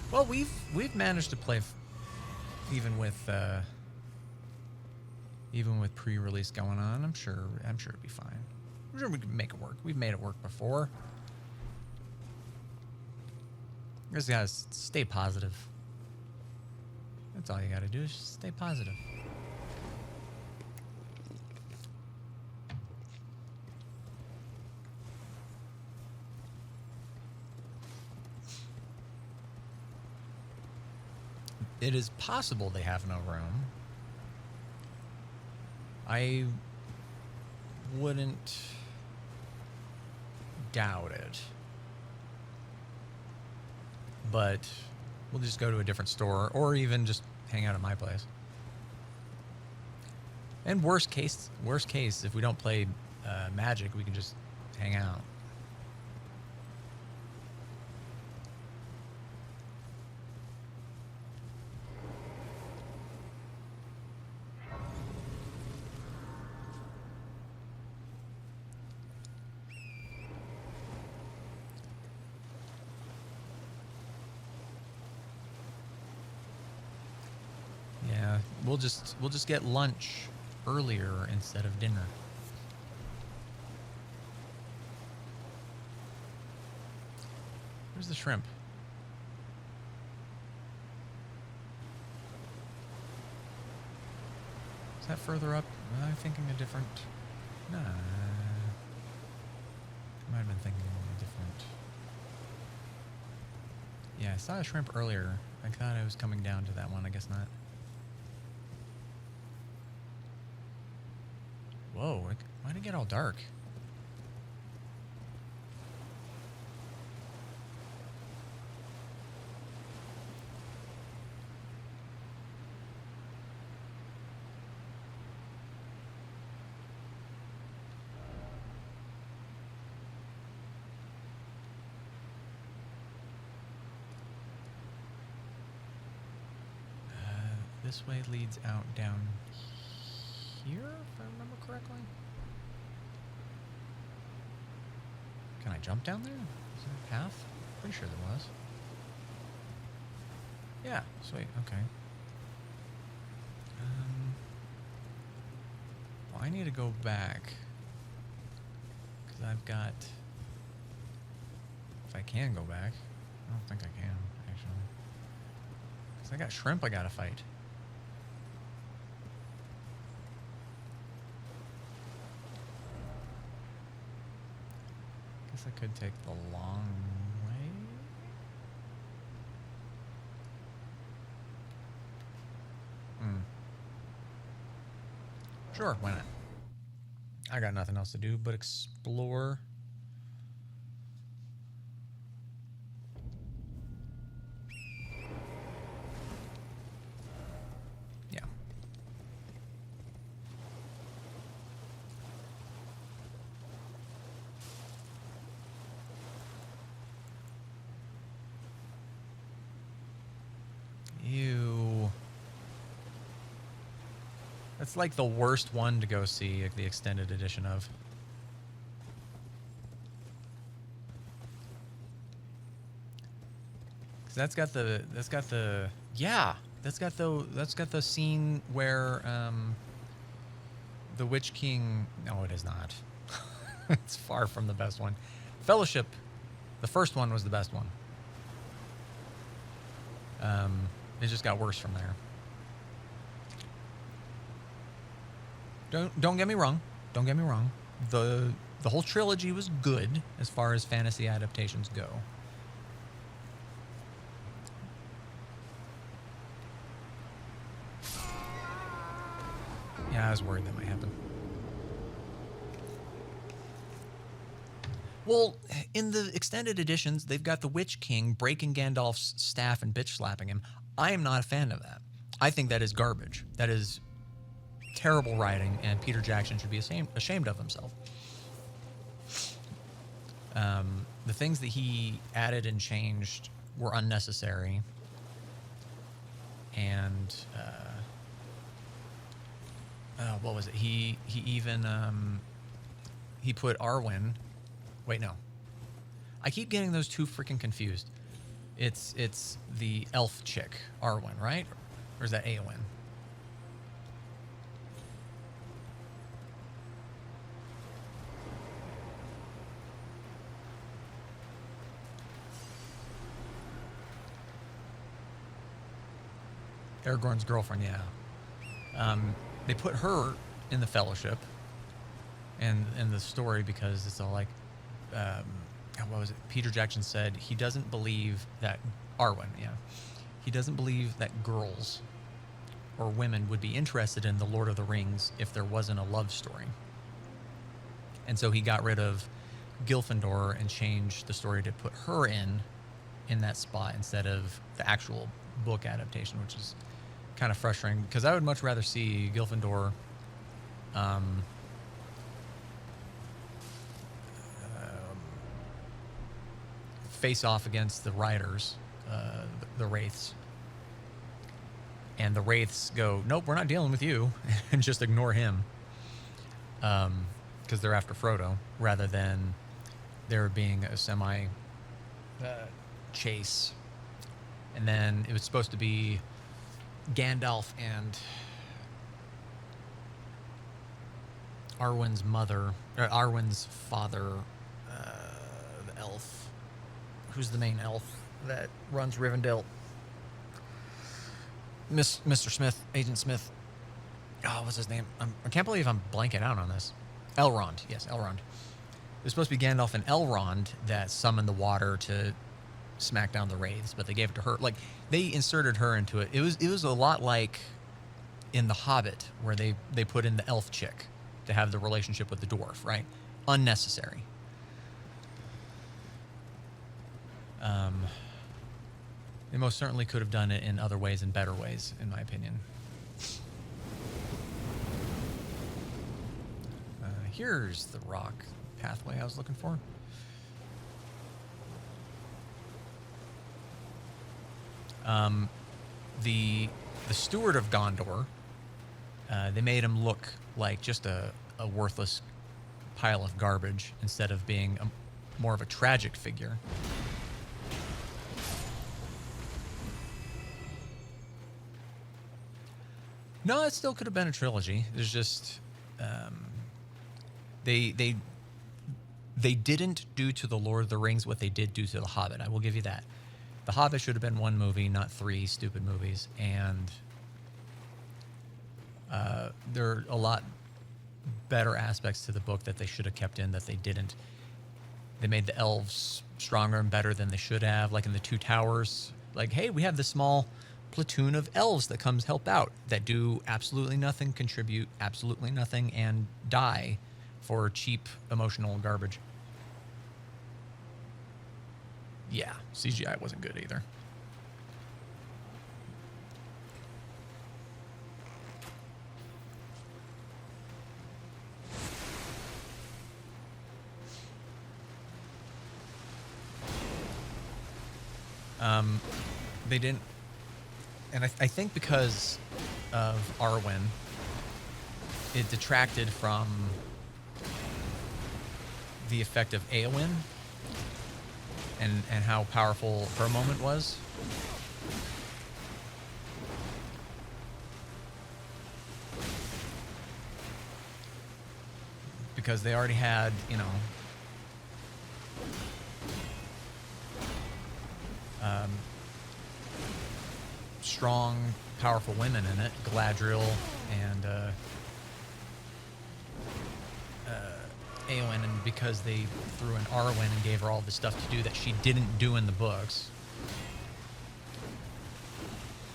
S1: Well, we've managed to play even with pre-release going on. I'm sure it'd be fine. I'm sure we can make it work. We've made it work before. You just gotta stay positive. That's all you gotta do is just stay positive. It is possible they have no room. I wouldn't doubt it. But we'll just go to a different store or even just hang out at my place. And worst case, if we don't play Magic, we can just hang out. We'll just get lunch earlier instead of dinner. Where's the shrimp? Is that further up? Am I thinking a different? Nah. I might have been thinking a different. Yeah, I saw a shrimp earlier. I thought I was coming down to that one. I guess not. Whoa, why'd it get all dark? This way leads out down here, if I remember correctly. Can I jump down there? Is there a path? Pretty sure there was. Yeah, sweet, okay. Well, I need to go back. Because I've got... If I can go back. I don't think I can, actually. Because I got shrimp I gotta fight. Guess I could take the long way. Sure, why not? I got nothing else to do but explore. Yeah. Ew. That's like the worst one to go see, like the extended edition of. Cause that's got the scene where the Witch King. No, it is not. It's far from the best one. Fellowship, the first one was the best one. It just got worse from there. Don't get me wrong. Don't get me wrong. The whole trilogy was good as far as fantasy adaptations go. Yeah, I was worried that might happen. Well, in the extended editions, they've got the Witch King breaking Gandalf's staff and bitch slapping him. I am not a fan of that. I think that is garbage. That is terrible writing, and Peter Jackson should be ashamed of himself. The things that he added and changed were unnecessary. And what was it? He even he put Arwen. Wait, no. I keep getting those two freaking confused. It's the elf chick, Arwen, right? Or is that Eowyn? Aragorn's girlfriend, yeah. They put her in the Fellowship and in the story because it's all like, what was it? Peter Jackson said he doesn't believe that Arwen, yeah, he doesn't believe that girls or women would be interested in the Lord of the Rings if there wasn't a love story. And so he got rid of Gryffindor and changed the story to put her in that spot instead of the actual book adaptation, which is kind of frustrating because I would much rather see Gryffindor face off against the Riders, the Wraiths, and the Wraiths go, nope, we're not dealing with you, and just ignore him because they're after Frodo, rather than there being a semi chase. And then it was supposed to be Gandalf and Arwen's father, the elf. Who's the main elf that runs Rivendell? Mr. Smith, Agent Smith. Oh, what's his name? I can't believe I'm blanking out on this. Elrond. Yes, Elrond. It was supposed to be Gandalf and Elrond that summoned the water to smack down the wraiths, but they gave it to her. Like, they inserted her into it. It was a lot like in The Hobbit, where they put in the elf chick to have the relationship with the dwarf, right? Unnecessary. They most certainly could have done it in other ways and better ways, in my opinion. Here's the rock pathway I was looking for. The steward of Gondor, they made him look like just a worthless pile of garbage instead of being more of a tragic figure. No, it still could have been a trilogy. There's just they didn't do to the Lord of the Rings what they did do to the Hobbit. I will give you that. The Hobbit should have been one movie, not three stupid movies, and there are a lot better aspects to the book that they should have kept in that they didn't. They made the elves stronger and better than they should have, like in the Two Towers. Like, hey, we have this small platoon of elves that comes help out that do absolutely nothing, contribute absolutely nothing, and die for cheap emotional garbage. Yeah, CGI wasn't good either. They didn't, and I think because of Arwen, it detracted from the effect of Eowyn and how powerful her moment was. Because they already had, you know, strong, powerful women in it, Galadriel and Eowyn, and because they threw in Arwen and gave her all the stuff to do that she didn't do in the books,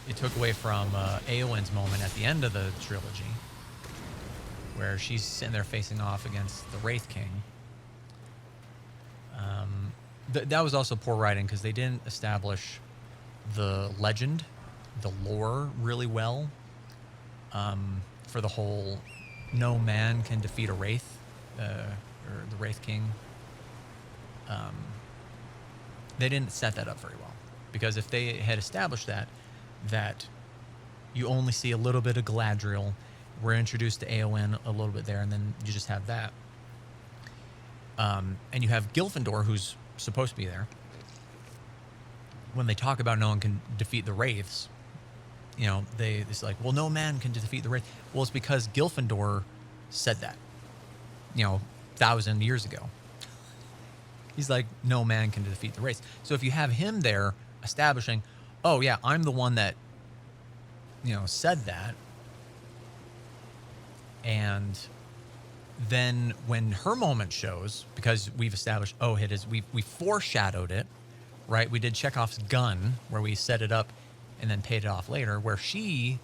S1: it took away from Eowyn's moment at the end of the trilogy, where she's sitting there facing off against the Wraith King. That was also poor writing because they didn't establish the legend, the lore really well, for the whole no man can defeat a Wraith, or the Wraith King. They didn't set that up very well, because if they had established that you only see a little bit of Galadriel, we're introduced to Eowyn a little bit there, and then you just have that. And you have Gryffindor, who's supposed to be there. When they talk about no one can defeat the Wraiths, you know, it's like, well, no man can defeat the Wraith. Well, it's because Gryffindor said that, you know, 1,000 years ago. He's like, no man can defeat the Wraiths. So if you have him there establishing, oh yeah, I'm the one that, you know, said that, and then when her moment shows, because we've established, oh, it is, we foreshadowed it, right? We did Chekhov's gun, where we set it up and then paid it off later, where he's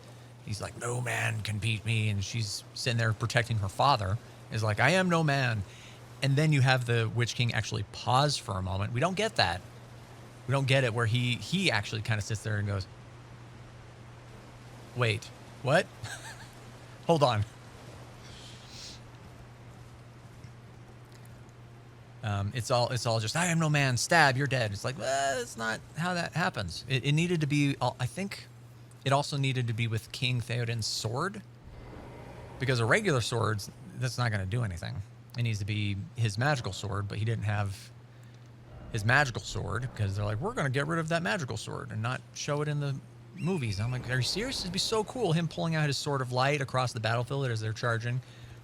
S1: like, no man can beat me, and she's sitting there protecting her father, is like, I am no man. And then you have the Witch King actually pause for a moment. We don't get that. We don't get it, where he actually kind of sits there and goes, wait, what? Hold on. It's all just, I am no man, stab, you're dead. It's like, well, that's not how that happens. It needed to be, I think it also needed to be with King Theoden's sword, because a regular sword, that's not going to do anything. It needs to be his magical sword, but he didn't have his magical sword, because they're like, we're going to get rid of that magical sword and not show it in the movies. I'm like, are you serious? It'd be so cool, him pulling out his sword of light across the battlefield as they're charging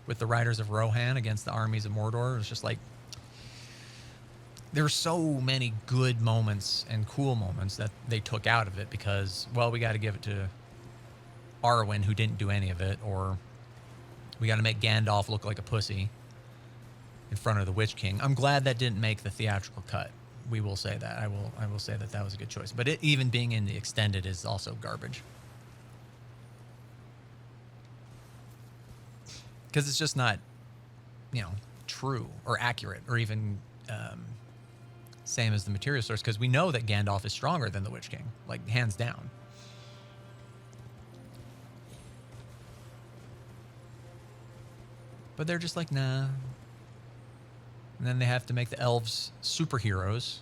S1: with the riders of Rohan against the armies of Mordor. It was just like, there were so many good moments and cool moments that they took out of it because, well, we got to give it to Arwen, who didn't do any of it, or we got to make Gandalf look like a pussy in front of the Witch King. I'm glad that didn't make the theatrical cut. We will say that. I will say that was a good choice. But it even being in the extended is also garbage, because it's just not, you know, true or accurate or even same as the material source, because we know that Gandalf is stronger than the Witch King, like hands down. But they're just like, nah. And then they have to make the elves superheroes.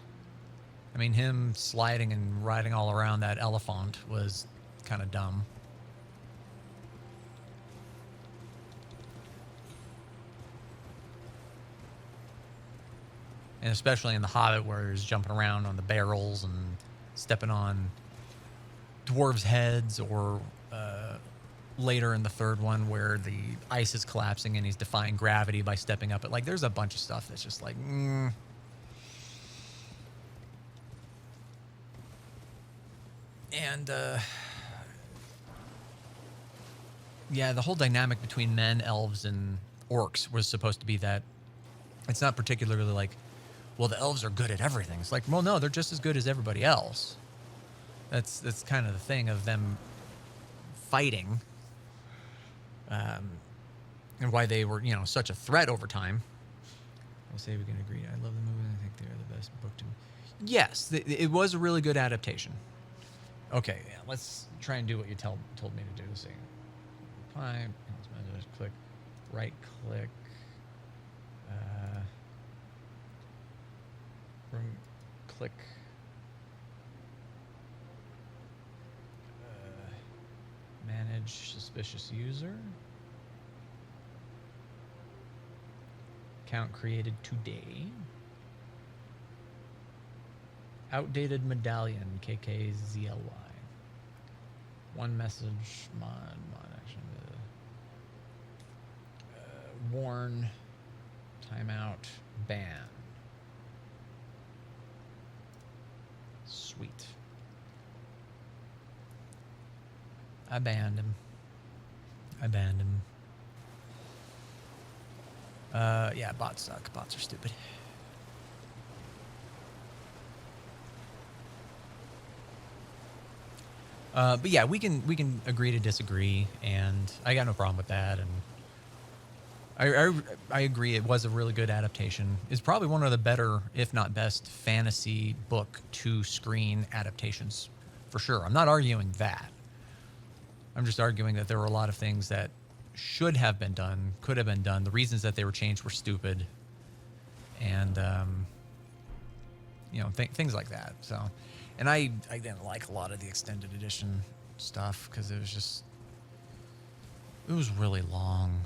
S1: I mean, him sliding and riding all around that elephant was kind of dumb. And especially in The Hobbit, where he's jumping around on the barrels and stepping on dwarves' heads, or later in the third one where the ice is collapsing and he's defying gravity by stepping up it. Like, there's a bunch of stuff that's just like, And, yeah, the whole dynamic between men, elves, and orcs was supposed to be that it's not particularly like, well, the elves are good at everything. It's like, well, no, they're just as good as everybody else. That's kind of the thing of them fighting, and why they were, such a threat over time. I'll say we can agree. I love the movie. I think they're the best book to me. Yes, it was a really good adaptation. Okay, yeah, let's try and do what you told me to do. So, click, right click, click, manage suspicious user. Account created today. Outdated medallion, KKZLY. One message, mod action. Warn, timeout, ban. Sweet. I banned him. Yeah, bots suck. Bots are stupid. But yeah, we can agree to disagree, and I got no problem with that. And I agree, it was a really good adaptation. It's probably one of the better, if not best, fantasy book to screen adaptations, for sure. I'm not arguing that. I'm just arguing that there were a lot of things that should have been done, could have been done. The reasons that they were changed were stupid, and things like that. So. And I didn't like a lot of the extended edition stuff because it was really long.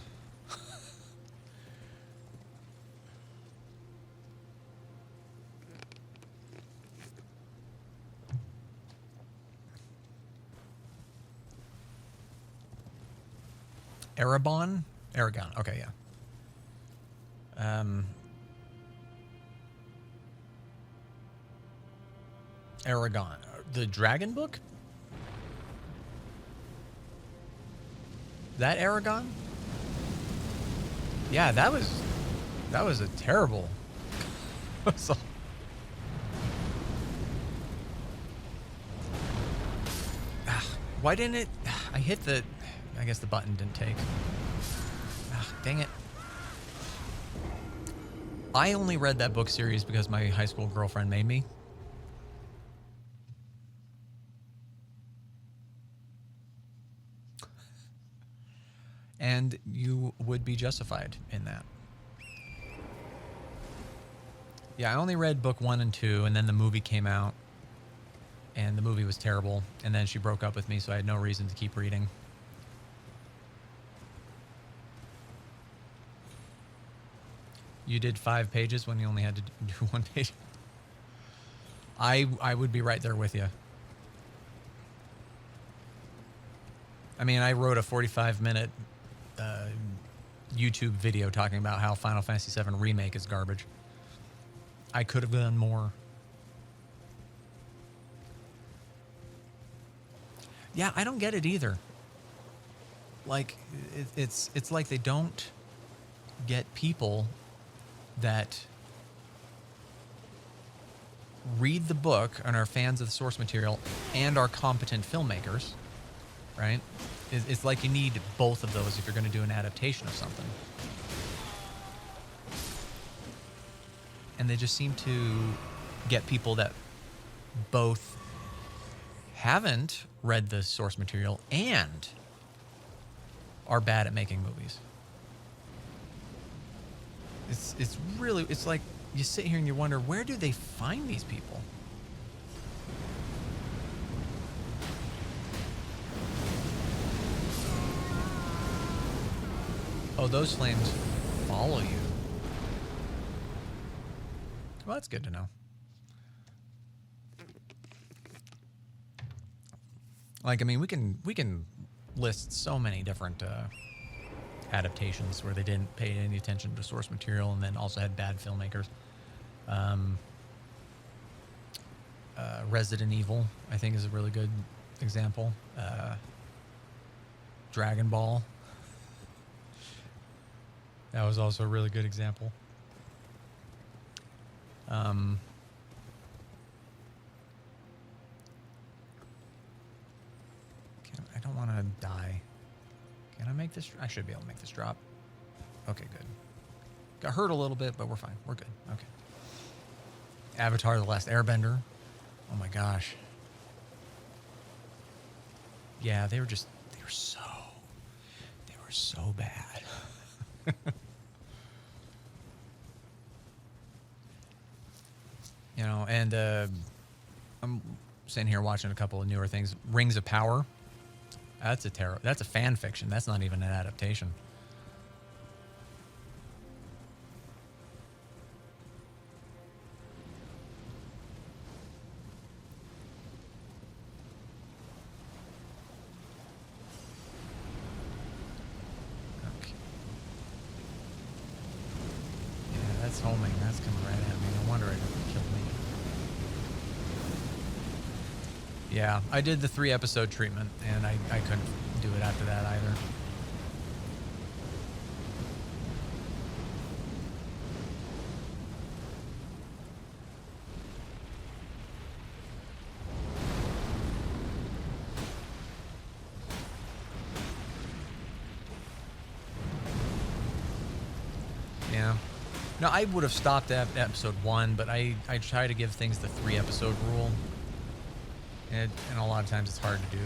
S1: Aragon? Okay, yeah. Aragon. The dragon book? That Aragon? Yeah, that was a terrible. Why didn't it? I hit the. I guess the button didn't take. Dang it. I only read that book series because my high school girlfriend made me. And you would be justified in that. Yeah, I only read book 1 and 2, and then the movie came out, and the movie was terrible, and then she broke up with me, so I had no reason to keep reading. You did 5 pages when you only had to do 1 page? I would be right there with you. I mean, I wrote a 45-minute YouTube video talking about how Final Fantasy VII Remake is garbage. I could have done more. Yeah, I don't get it either. Like, it's like they don't get people that read the book and are fans of the source material and are competent filmmakers, right? It's like you need both of those if you're going to do an adaptation of something. And they just seem to get people that both haven't read the source material and are bad at making movies. It's really, it's like you sit here and you wonder, where do they find these people? Oh, those flames follow you. Well, that's good to know. Like, I mean, we can list so many different adaptations where they didn't pay any attention to source material and then also had bad filmmakers. Resident Evil, I think, is a really good example. Dragon Ball. That was also a really good example. die. Can I make this? I should be able to make this drop. Okay, good. Got hurt a little bit, but we're fine. We're good. Okay. Avatar: The Last Airbender. Oh my gosh. Yeah, they were so bad. You know, and I'm sitting here watching a couple of newer things. Rings of Power. That's a fan fiction. That's not even an adaptation. Okay. Yeah, that's homing. That's coming right at me. No wonder it killed me. Yeah, I did the 3-episode treatment, and I couldn't do it after that either. Yeah. No, I would have stopped at episode 1, but I try to give things the 3-episode rule. And a lot of times it's hard to do.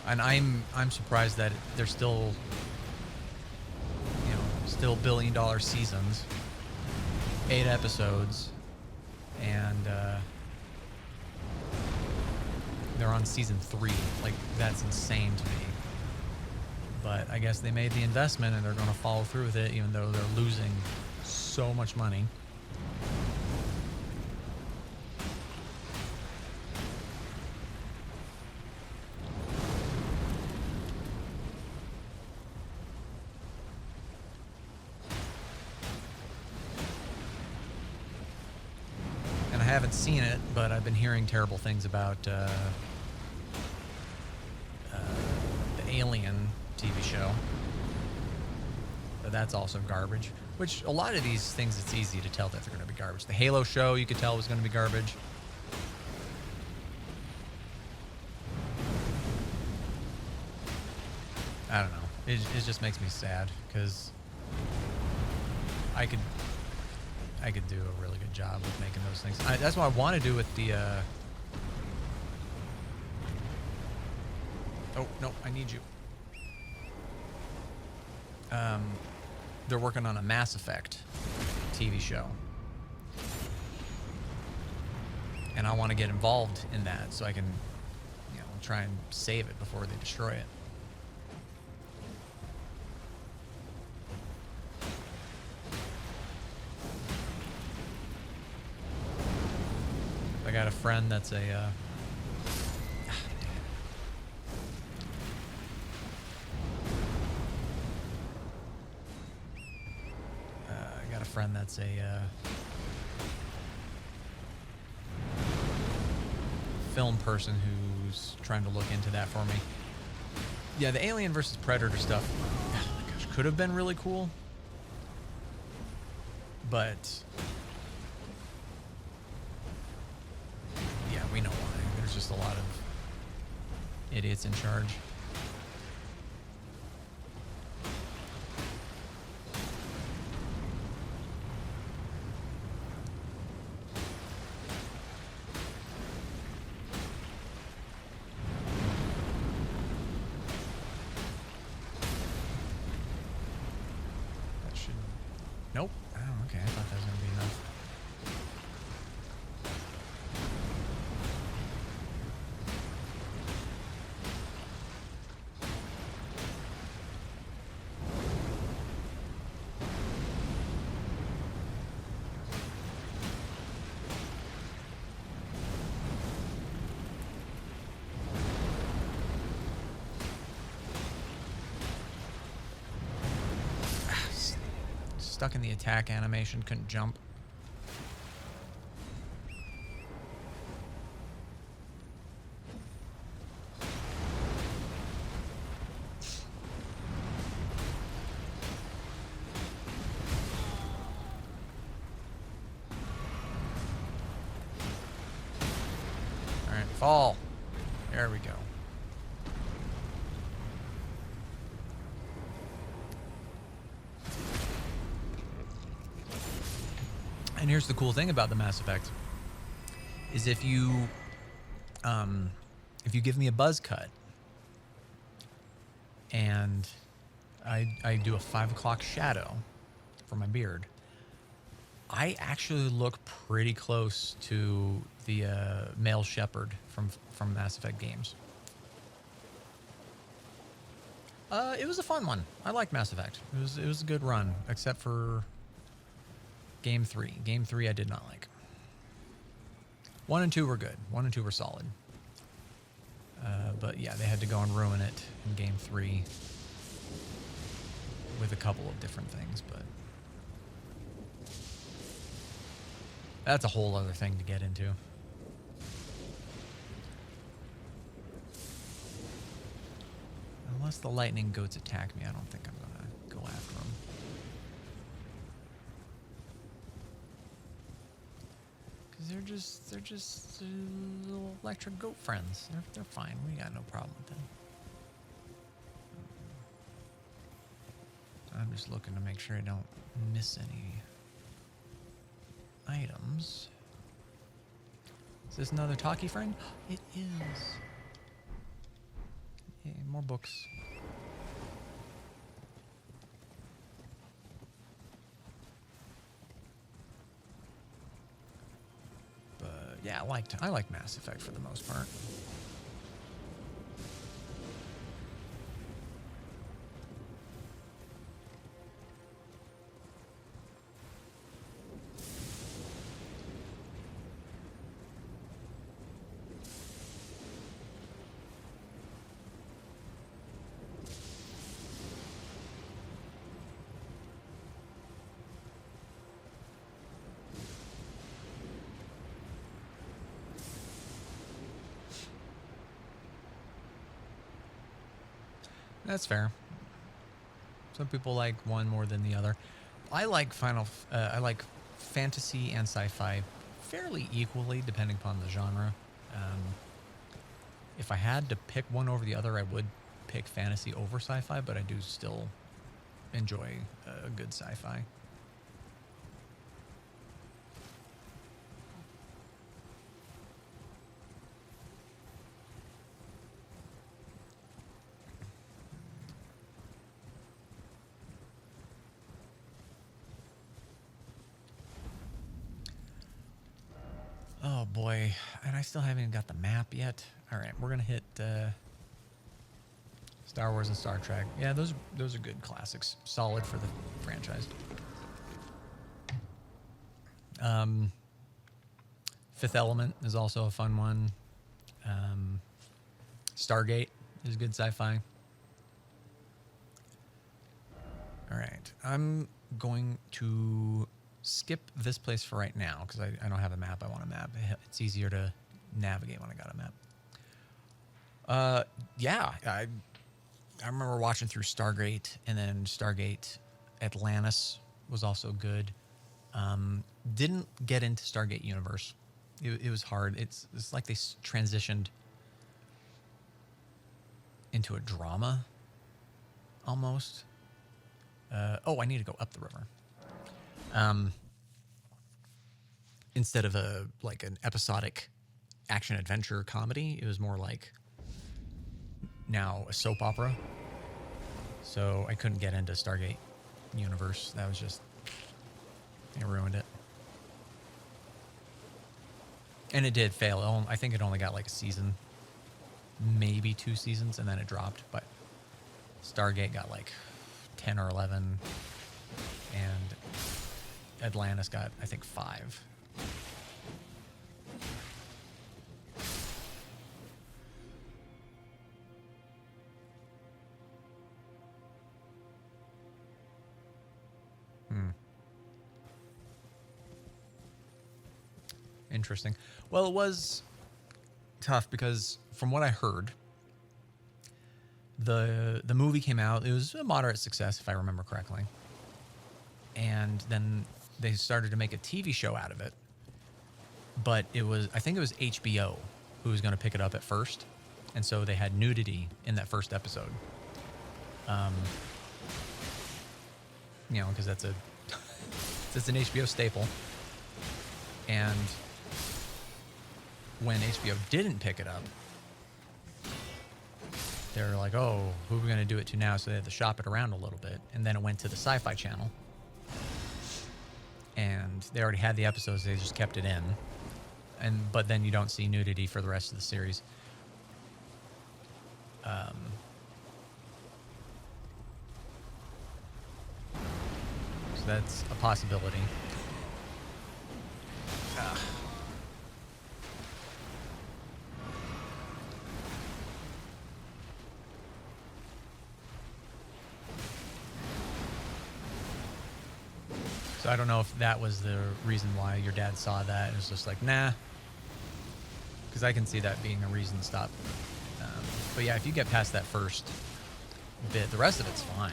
S1: And I'm surprised that they're still, you know, still billion-dollar seasons, 8 episodes, and they're on season 3. Like, that's insane to me. But I guess they made the investment and they're going to follow through with it, even though they're losing so much money. And I haven't seen it, but I've been hearing terrible things about the Alien TV show. But that's also garbage. Which, a lot of these things, it's easy to tell that they're going to be garbage. The Halo show, you could tell was going to be garbage. I don't know. It just makes me sad, because I could do a really good job with making those things. That's what I want to do with the... Oh, no, I need you. They're working on a Mass Effect TV show. And I want to get involved in that so I can, you know, try and save it before they destroy it. I got a friend that's a... friend that's a film person who's trying to look into that for me. Yeah, the Alien versus Predator stuff, oh my gosh, could have been really cool, but yeah, we know why. There's just a lot of idiots in charge. Nope. Oh, okay. I thought that was going to be enough. Stuck in the attack animation, couldn't jump. Fall. There we go. And here's the cool thing about the Mass Effect is if you give me a buzz cut and I do a 5 o'clock shadow for my beard, I actually look pretty close to the male shepherd from Mass Effect games. It was a fun one. I liked Mass Effect. It was a good run, except for Game 3. Game 3 I did not like. 1 and 2 were good. 1 and 2 were solid. But yeah, they had to go and ruin it in Game 3 with a couple of different things, but that's a whole other thing to get into. Unless the lightning goats attack me, I don't think I'm gonna go after them. Because they're just little electric goat friends. They're fine. We got no problem with them. I'm just looking to make sure I don't miss any items. Is this another talkie friend? It is. Yay, more books. But yeah, I like Mass Effect for the most part. That's fair. Some people like one more than the other. I like I like fantasy and sci-fi fairly equally, depending upon the genre. If I had to pick one over the other, I would pick fantasy over sci-fi, but I do still enjoy a good sci-fi. Oh boy, and I still haven't even got the map yet. All right, we're gonna hit Star Wars and Star Trek. Yeah, those are good classics. Solid for the franchise. Fifth Element is also a fun one. Stargate is good sci-fi. All right, I'm going to skip this place for right now because I don't have a map. I want a map. It's easier to navigate when I got a map. Yeah, I remember watching through Stargate, and then Stargate Atlantis was also good. Didn't get into Stargate Universe. It was hard. It's like they transitioned into a drama almost. Oh, I need to go up the river. Instead of an episodic action adventure comedy, it was more like now a soap opera. So I couldn't get into Stargate Universe. That was just, it ruined it. And it did fail. I think it only got like a season, maybe 2 seasons, and then it dropped. But Stargate got like 10 or 11, and Atlantis got, I think, 5. Interesting. Well, it was tough because from what I heard, the movie came out. It was a moderate success, if I remember correctly. And then they started to make a TV show out of it. But I think it was HBO who was going to pick it up at first. And so they had nudity in that first episode. You know, because that's an HBO staple. And when HBO didn't pick it up, they were like, oh, who are we going to do it to now? So they had to shop it around a little bit. And then it went to the Sci-Fi Channel. And they already had the episodes. They just kept it in. But then you don't see nudity for the rest of the series. So that's a possibility. So I don't know if that was the reason why your dad saw that. It was just like, nah. Because I can see that being a reason to stop. But yeah, if you get past that first bit, the rest of it's fine.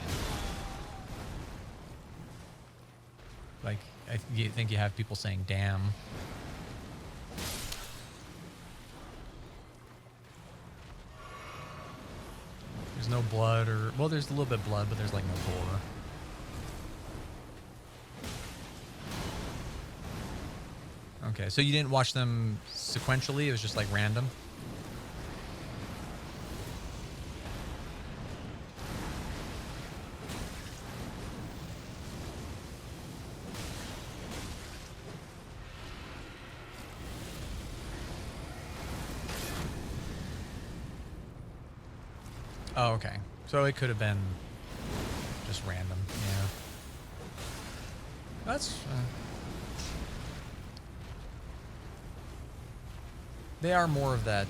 S1: Like, you think you have people saying damn. There's no blood or... Well, there's a little bit of blood, but there's like no gore. Okay, so you didn't watch them sequentially? It was just like random? Oh, okay. So it could have been just random, yeah. That's... They are more of that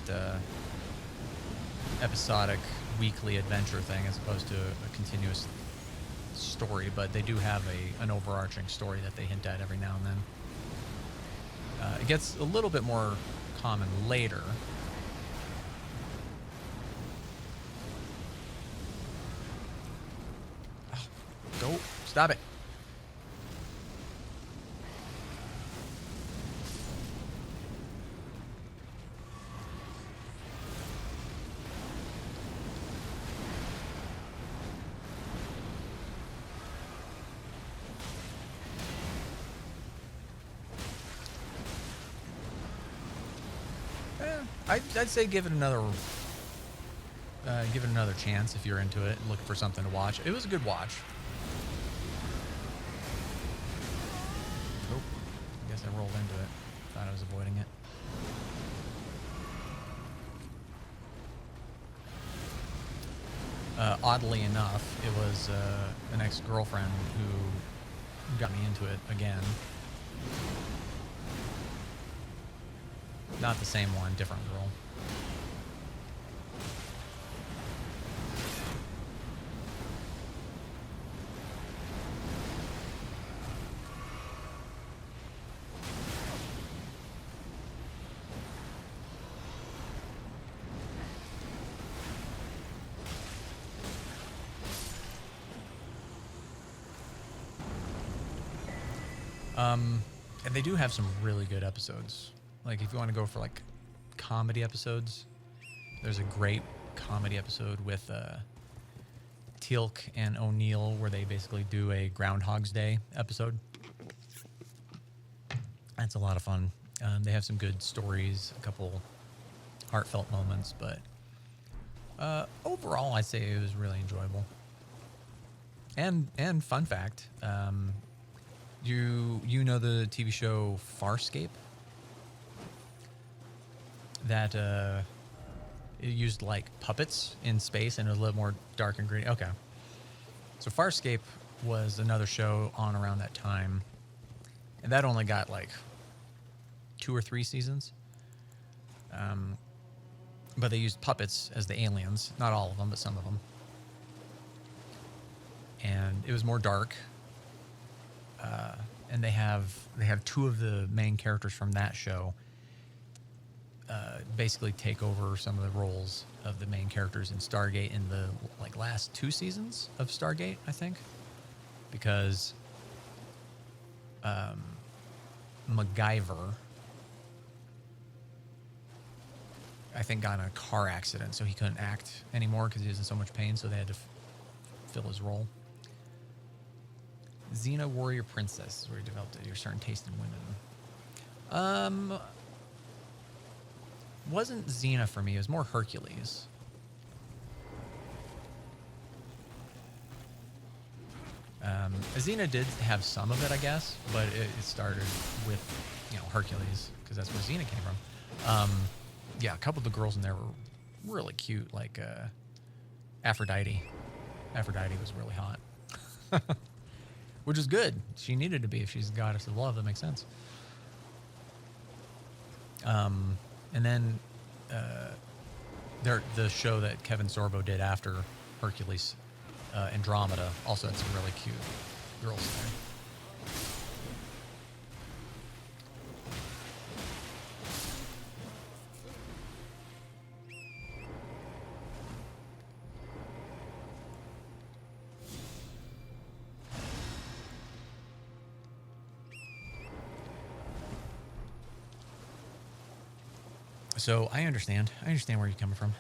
S1: episodic weekly adventure thing as opposed to a continuous story, but they do have an overarching story that they hint at every now and then. It gets a little bit more common later. Oh, go. Stop it. I'd say give it another chance if you're into it and looking for something to watch. It was a good watch. Oh, I guess I rolled into it. Thought I was avoiding it. Oddly enough, it was an ex-girlfriend who got me into it again. Not the same one, different girl. And they do have some really good episodes. Like, if you want to go for, like, comedy episodes, there's a great comedy episode with Teal'c and O'Neill where they basically do a Groundhog's Day episode. That's a lot of fun. They have some good stories, a couple heartfelt moments, but overall, I'd say it was really enjoyable. And fun fact, you know the TV show Farscape? That it used like puppets in space and it was a little more dark and gritty. Okay. So Farscape was another show on around that time. And that only got like 2 or 3 seasons. But they used puppets as the aliens. Not all of them, but some of them. And it was more dark. And they have 2 of the main characters from that show basically take over some of the roles of the main characters in Stargate in the like last 2 seasons of Stargate, I think, because MacGyver I think, got in a car accident, so he couldn't act anymore because he was in so much pain, so they had to fill his role. Xena Warrior Princess is where you developed your certain taste in women. Wasn't Xena for me. It was more Hercules. Xena did have some of it, I guess, but it started with, you know, Hercules, because that's where Xena came from. Yeah, a couple of the girls in there were really cute, like Aphrodite. Aphrodite was really hot. Which is good. She needed to be. If she's a goddess of love, that makes sense. And then the show that Kevin Sorbo did after Hercules, Andromeda, also had some really cute girls there. So I understand. I understand where you're coming from.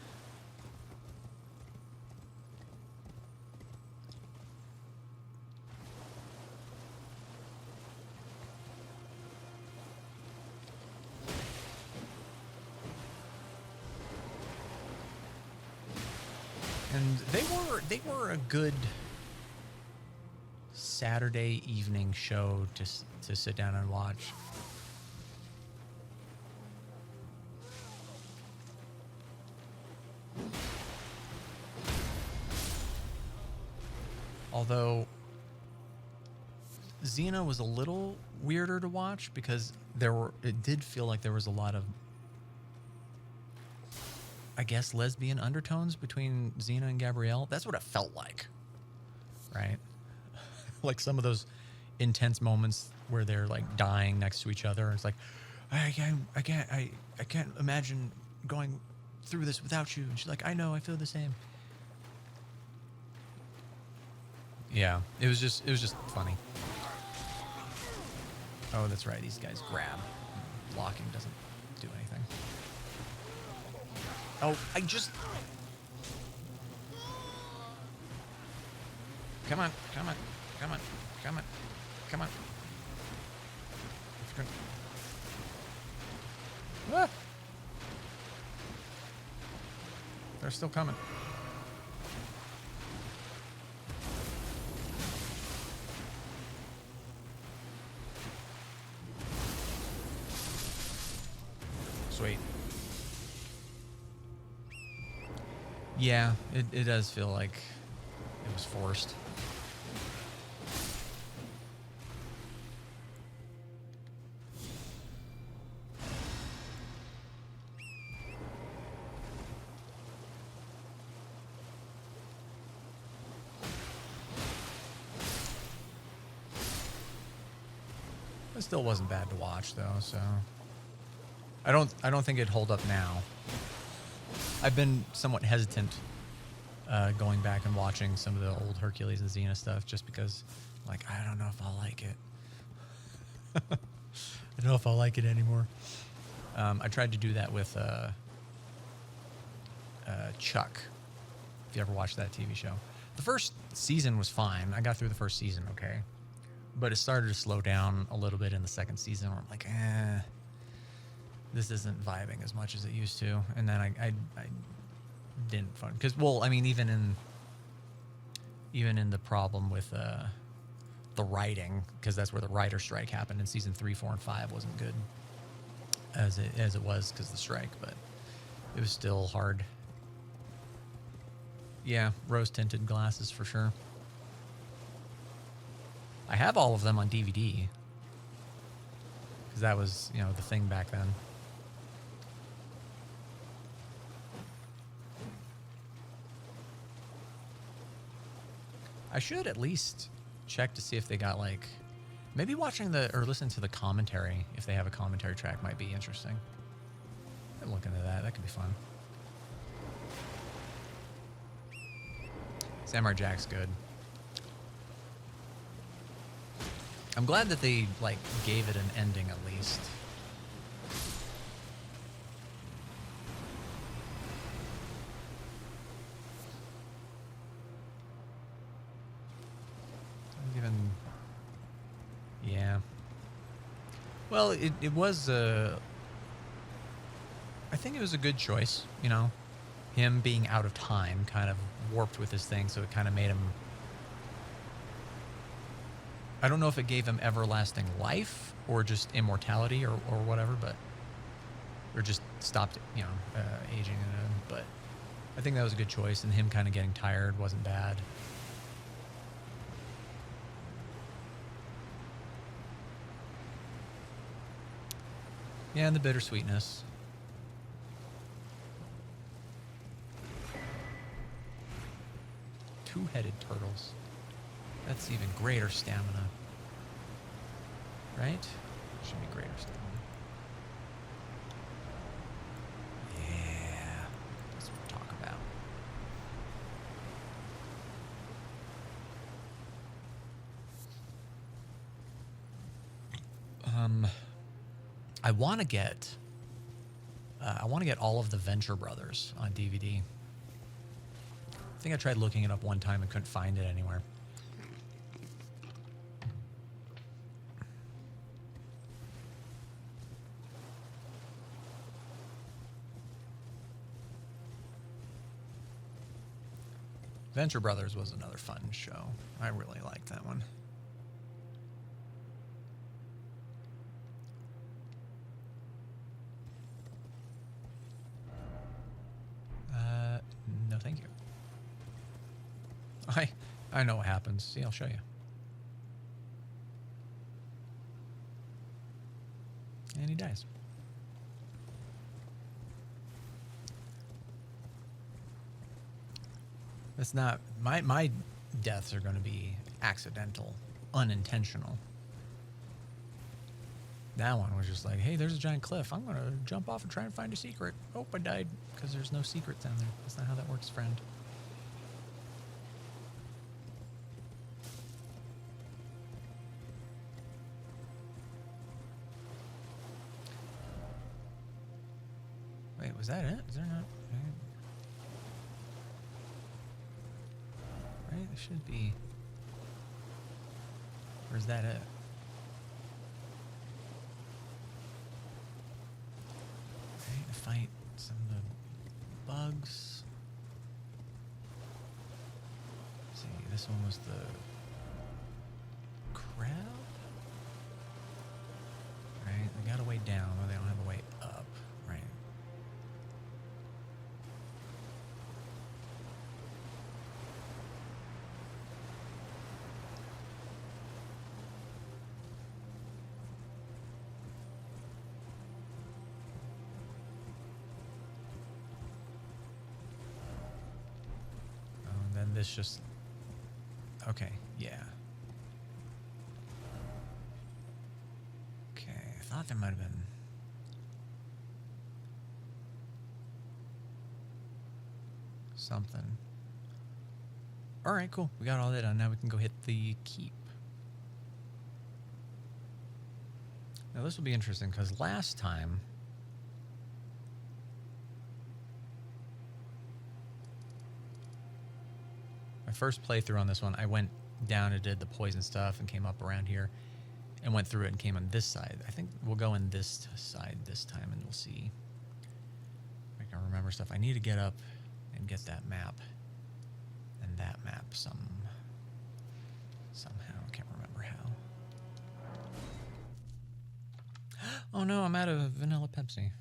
S1: And they were a good Saturday evening show to sit down and watch. Although Xena was a little weirder to watch because it did feel like there was a lot of, I guess, lesbian undertones between Xena and Gabrielle. That's what it felt like, right? Like some of those intense moments where they're like dying next to each other. It's like, I can't imagine going through this without you. And she's like, I know, I feel the same. Yeah, it was just funny. Oh, that's right. These guys grab. Blocking doesn't do anything. Oh, Come on. Ah! They're still coming. Sweet. Yeah, it does feel like it was forced. It still wasn't bad to watch though, so I don't think it'd hold up now. I've been somewhat hesitant going back and watching some of the old Hercules and Xena stuff just because, like, I don't know if I'll like it. I don't know if I'll like it anymore. I tried to do that with Chuck, if you ever watched that TV show. The first season was fine. I got through the first season okay. But it started to slow down a little bit in the second season where I'm like, this isn't vibing as much as it used to. And then I didn't fun because, well, I mean, even in the problem with the writing, because that's where the writer strike happened in season 3, 4, and 5 wasn't good as it was because of the strike, but it was still hard. Yeah, rose tinted glasses for sure. I have all of them on DVD because that was, you know, the thing back then. I should at least check to see if they got, like, maybe watching or listening to the commentary, if they have a commentary track, might be interesting. I'd look into that. That could be fun. Samurai Jack's good. I'm glad that they, like, gave it an ending at least. Well, it was I think it was a good choice, you know. Him being out of time kind of warped with his thing, so it kind of made him... I don't know if it gave him everlasting life or just immortality or whatever, but... Or just stopped, you know, aging. But I think that was a good choice, and him kind of getting tired wasn't bad. Yeah, and the bittersweetness. Two-headed turtles. That's even greater stamina. Right? Should be greater stamina. Yeah. That's what we're talking about. I want to get all of the Venture Brothers on DVD. I think I tried looking it up one time and couldn't find it anywhere. Venture Brothers was another fun show. I really liked that one. No, thank you. I know what happens. See, I'll show you. And he dies. That's not... My deaths are going to be accidental, unintentional. That one was just like, hey, there's a giant cliff. I'm going to jump off and try and find a secret. Oh, I died because there's no secret down there. That's not how that works, friend. Wait, was that it? Is there not... Right? There should be... Or is that it? Right, to fight some of the bugs. Let's see, this one was the crab? Right, they got a way down, but they don't have a way up. Right. This just... Okay, yeah. Okay, I thought there might have been... something. Alright, cool. We got all that done. Now we can go hit the keep. Now this will be interesting, because last time... first playthrough on this one, I went down and did the poison stuff and came up around here and went through it and came on this side. I think we'll go in this side this time and we'll see if I can remember stuff. I need to get up and get that map and that map somehow. I can't remember how. Oh no, I'm out of vanilla Pepsi.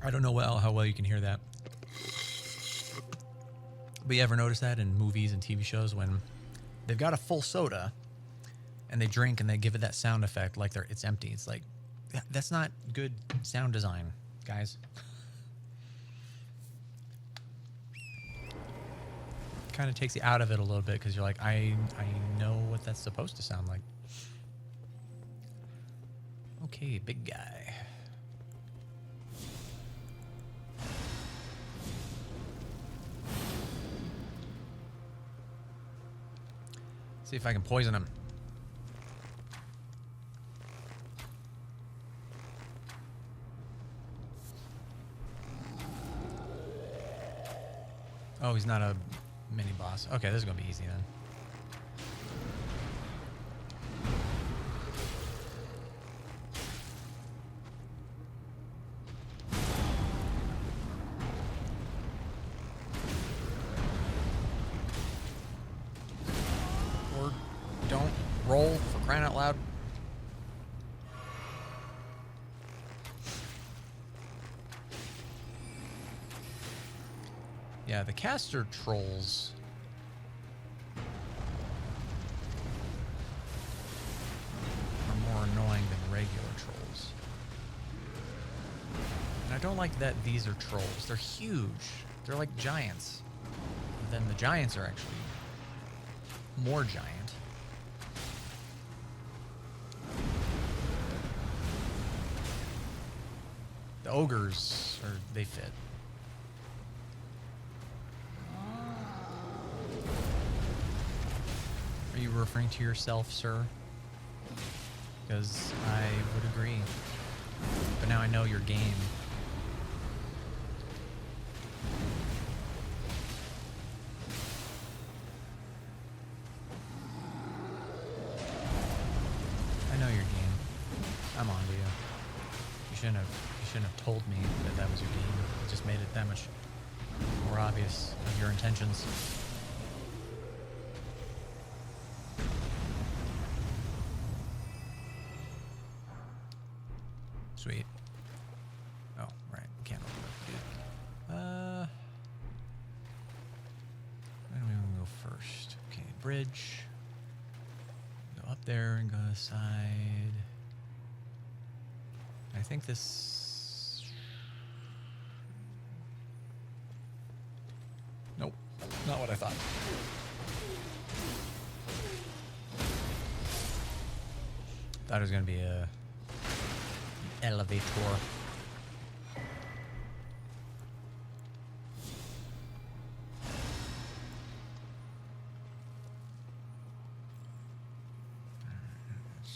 S1: I don't know how well you can hear that. But you ever notice that in movies and TV shows when they've got a full soda and they drink and they give it that sound effect like it's empty? It's like, that's not good sound design, guys. Kind of takes you out of it a little bit because you're like, I know what that's supposed to sound like. Okay, big guy. See if I can poison him. Oh, he's not a mini boss. Okay, this is gonna be easy then. troll, for crying out loud. Yeah, the caster trolls are more annoying than regular trolls. And I don't like that these are trolls. They're huge. They're like giants. But then the giants are actually more giant. The ogres, they fit. Are you referring to yourself, sir? Because I would agree. But now I know your game. I know your game. I'm on to you. You shouldn't have told me that that was your game. It just made it that much more obvious of your intentions. Sweet. Oh, right. Can't open it. Where do we want to go first? Okay, bridge. Go up there and go to the side. I think this... Nope. Not what I thought. Thought it was going to be a elevator.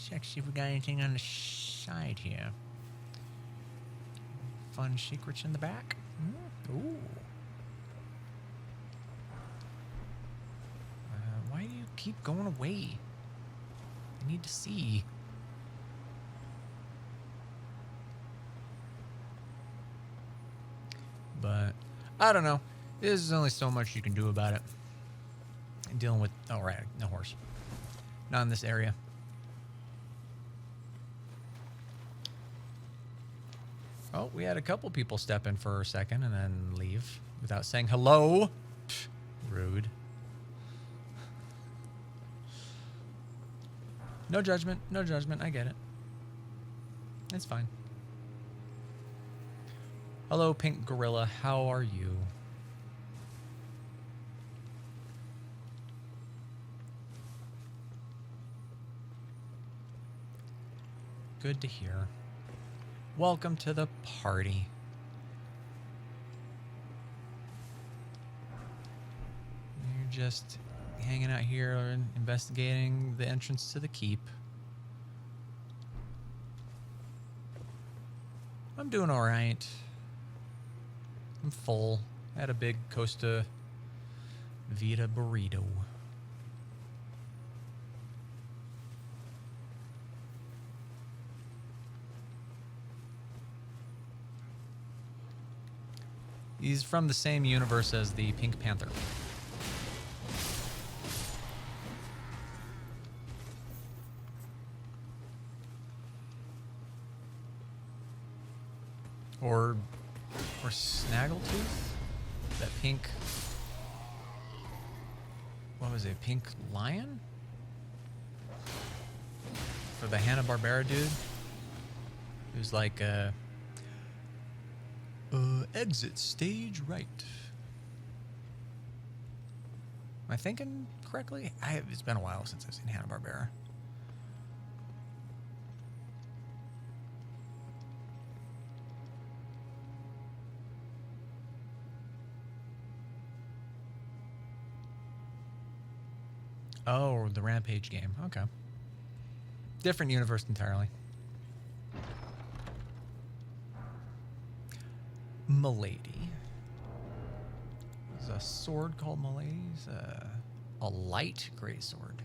S1: Check, see if we got anything on the side here. Fun secrets in the back. Ooh. Why do you keep going away? I need to see. But I don't know. There's only so much you can do about it. And dealing with, oh right, no horse. Not in this area. Oh, we had a couple people step in for a second and then leave without saying hello. Pfft, rude. No judgment, no judgment. I get it. It's fine. Hello, Pink Gorilla. How are you? Good to hear. Welcome to the party. You're just hanging out here and investigating the entrance to the keep. I'm doing all right. I'm full. I had a big Costa Vita burrito. He's from the same universe as the Pink Panther. Or Snaggletooth? That pink... What was it? Pink Lion? For the Hanna-Barbera dude? Who's like, exit stage right. Am I thinking correctly? It's been a while since I've seen Hanna-Barbera. Oh, the Rampage game. Okay. Different universe entirely. Milady. There's a sword called Milady's. A light greatsword.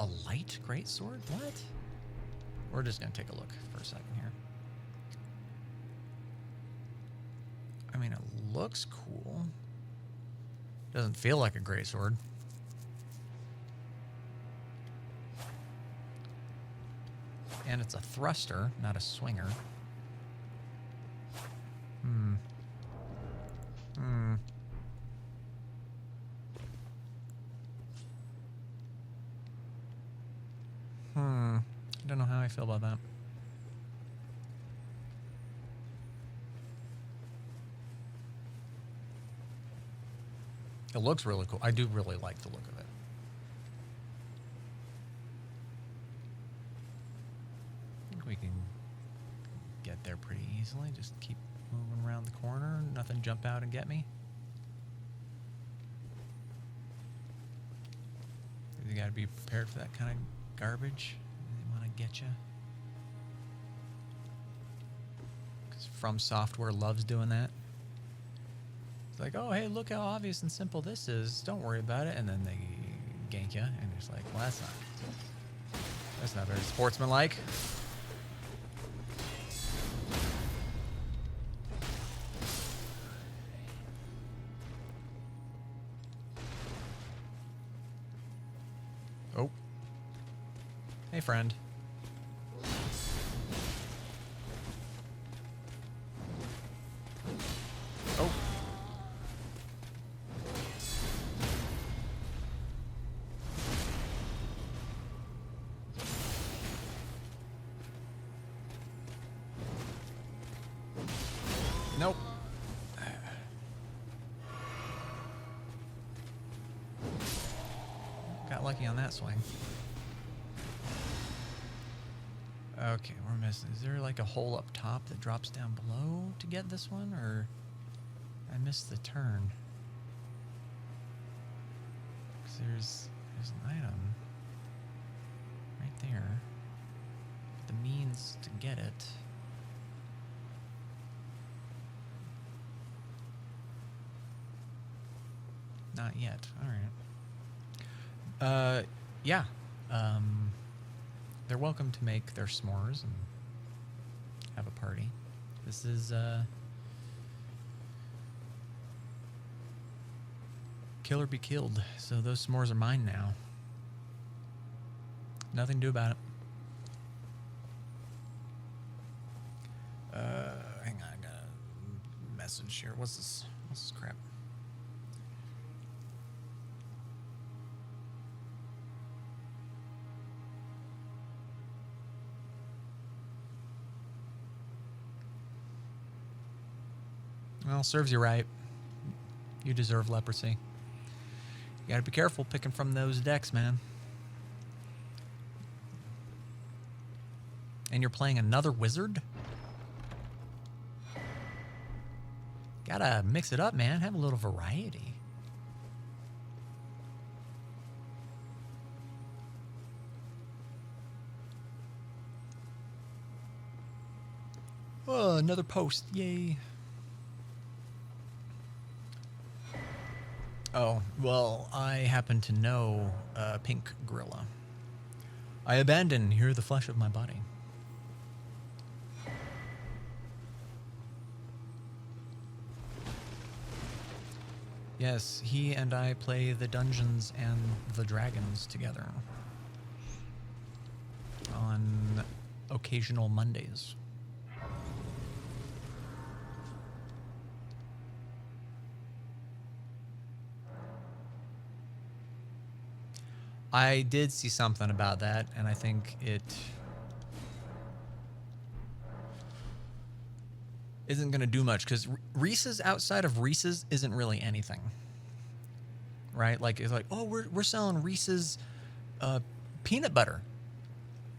S1: A light greatsword? What? We're just going to take a look for a second here. I mean, it looks cool. Doesn't feel like a greatsword. And it's a thruster, not a swinger. I don't know how I feel about that. It looks really cool. I do really like the look of it. I think we can get there pretty easily. Just keep moving around the corner. Nothing jump out and get me. You gotta be prepared for that kind of garbage. They want to get you. Because From Software loves doing that. It's like, oh, hey, look how obvious and simple this is. Don't worry about it. And then they gank you. And it's like, well, that's not very sportsmanlike. Oh. Hey, friend. Oh. Nope. Got lucky on that swing. Okay, we're missing. Is there like a hole up top that drops down below to get this one, or I missed the turn? Because there's an item right there. The means to get it. Not yet. All right. Yeah. They're welcome to make their s'mores and have a party. This is kill or be killed. So those s'mores are mine now. Nothing to do about it. Hang on, I got a message here. What's this? What's this crap? Well, serves you right. You deserve leprosy. You gotta be careful picking from those decks, man. And you're playing another wizard? Gotta mix it up, man. Have a little variety. Oh, another post. Yay. Oh, well, I happen to know Pink Gorilla. I abandon here the flesh of my body. Yes, he and I play the Dungeons and the Dragons together on occasional Mondays. I did see something about that, and I think it isn't going to do much, because Reese's, outside of Reese's, isn't really anything, right? Like, it's like, oh, we're selling Reese's peanut butter,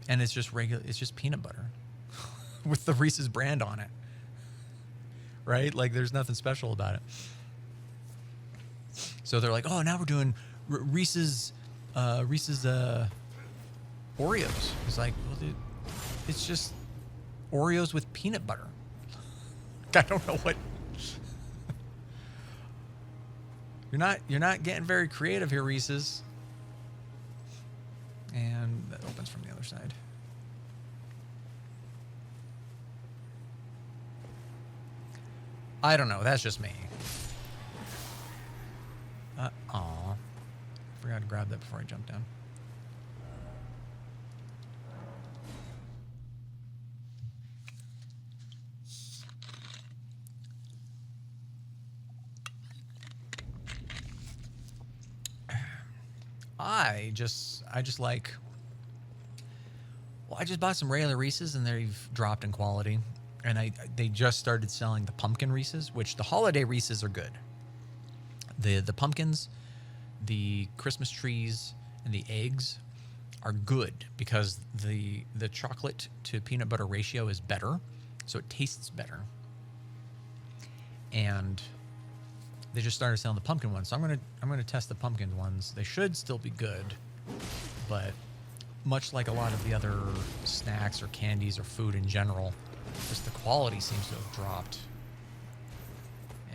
S1: and it's just regular, it's just peanut butter with the Reese's brand on it, right? Like, there's nothing special about it. So they're like, oh, now we're doing Reese's Oreos. It's like, well, dude, it's just Oreos with peanut butter. I don't know what. You're not getting very creative here, Reese's. And that opens from the other side. I don't know. That's just me. Aw. Forgot to grab that before I jumped down. I just like. Well, I just bought some regular Reese's and they've dropped in quality, and they just started selling the pumpkin Reese's, which the holiday Reese's are good. The pumpkins, the Christmas trees, and the eggs are good because the chocolate to peanut butter ratio is better, so it tastes better. And they just started selling the pumpkin ones, so I'm gonna test the pumpkin ones. They should still be good, but much like a lot of the other snacks or candies or food in general, just the quality seems to have dropped,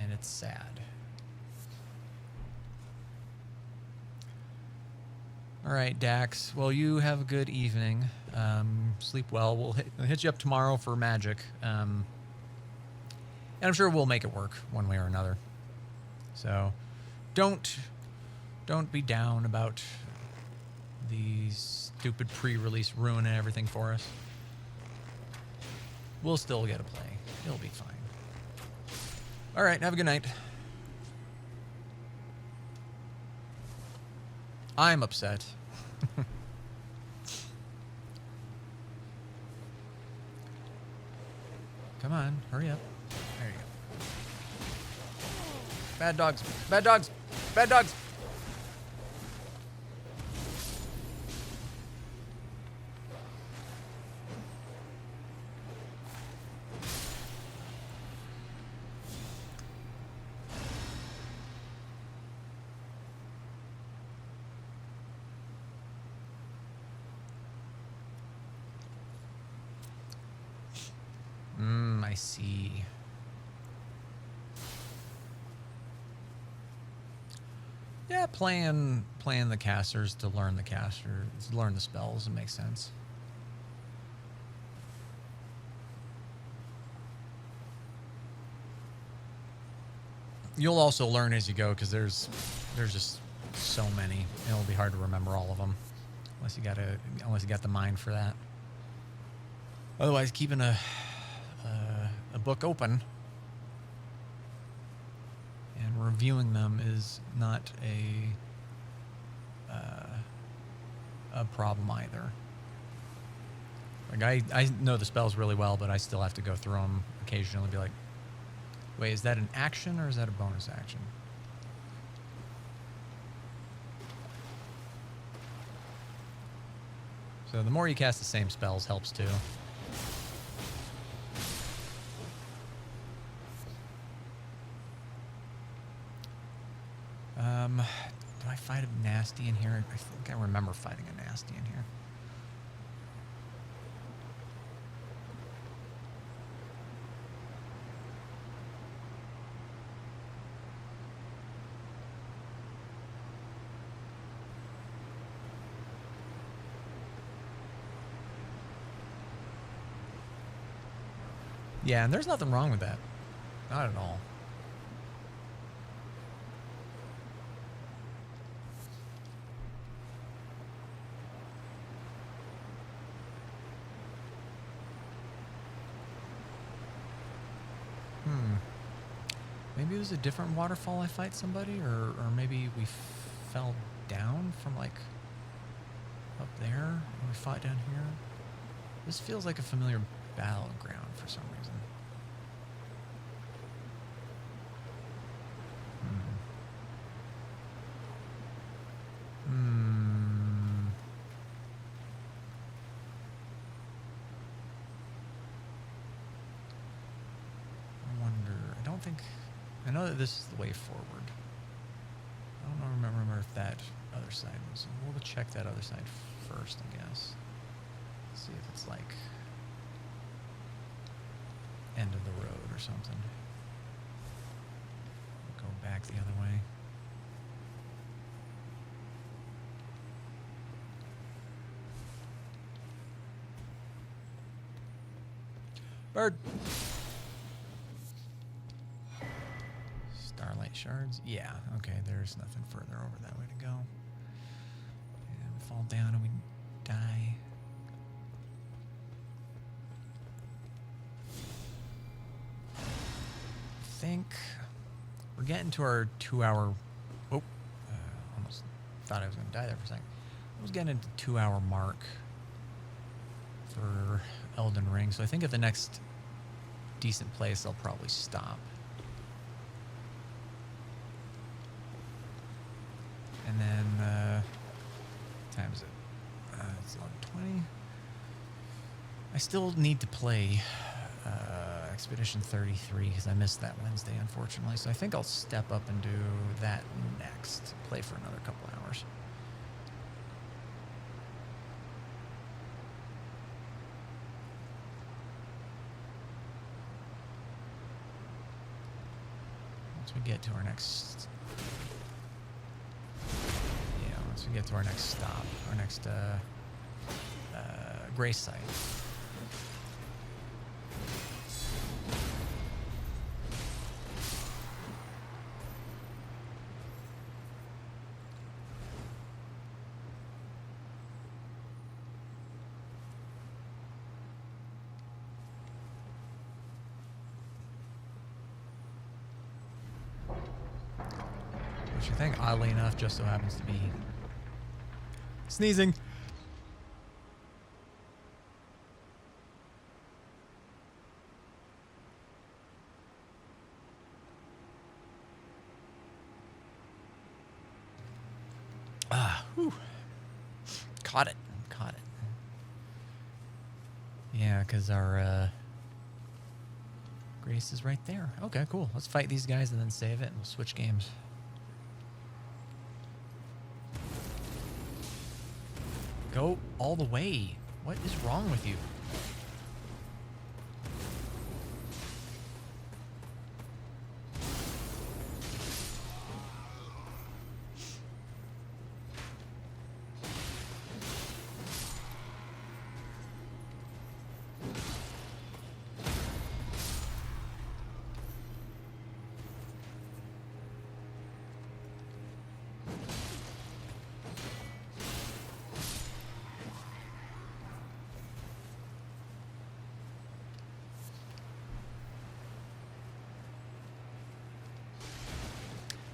S1: and it's sad. All right, Dax. Well, you have a good evening. Sleep well. We'll hit you up tomorrow for magic, and I'm sure we'll make it work one way or another. So, don't be down about the stupid pre-release ruining everything for us. We'll still get a play. It'll be fine. All right. Have a good night. I'm upset. Come on, hurry up. There you go. Bad dogs. Bad dogs. Bad dogs. I see. Yeah, playing the casters to learn the spells. It makes sense. You'll also learn as you go because there's just so many. It'll be hard to remember all of them unless you got the mind for that. Otherwise, keeping a book open and reviewing them is not a problem either. Like I know the spells really well, but I still have to go through them occasionally and be like, wait, is that an action or is that a bonus action? So the more you cast the same spells helps too. Do I fight a nasty in here? I think I remember fighting a nasty in here. Yeah, and there's nothing wrong with that. Not at all. Maybe it was a different waterfall I fight somebody, or maybe we fell down from like up there and we fought down here. This feels like a familiar battleground for some reason. I know that this is the way forward. I don't remember if that other side was. We'll check that other side first, I guess. See if it's like end of the road or something. Go back the other way. Bird. Starlight shards? Yeah, okay, there's nothing further over that way to go. And we fall down and we die. I think we're getting to our 2 hour... almost thought I was going to die there for a second. I was getting into 2-hour mark for Elden Ring, so I think at the next decent place I'll probably stop. And then, what time is it? It's 11:20. I still need to play Expedition 33 because I missed that Wednesday, unfortunately. So I think I'll step up and do that next. Play for another couple hours. Once we get to our next... Yeah, once we get to our next stop, our next grace site. Which I think, oddly enough, just so happens to be sneezing. Whew. Caught it. Yeah, because our Grace is right there. Okay, cool. Let's fight these guys and then save it, and we'll switch games. Go all the way. What is wrong with you?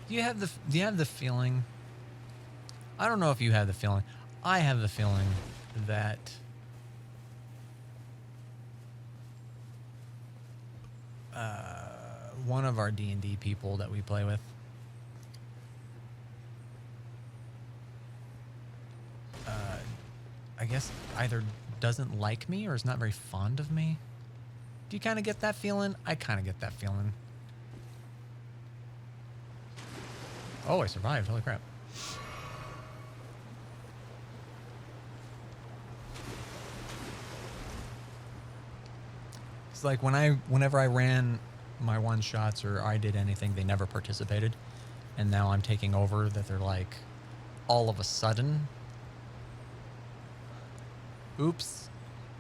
S1: Do you have the feeling? I don't know if you have the feeling. I have the feeling that one of our D&D people that we play with I guess either doesn't like me or is not very fond of me. Do you kind of get that feeling? I kind of get that feeling. Oh, I survived. Holy crap. It's like whenever I ran my one-shots or I did anything, they never participated. And now I'm taking over that they're like, all of a sudden, oops,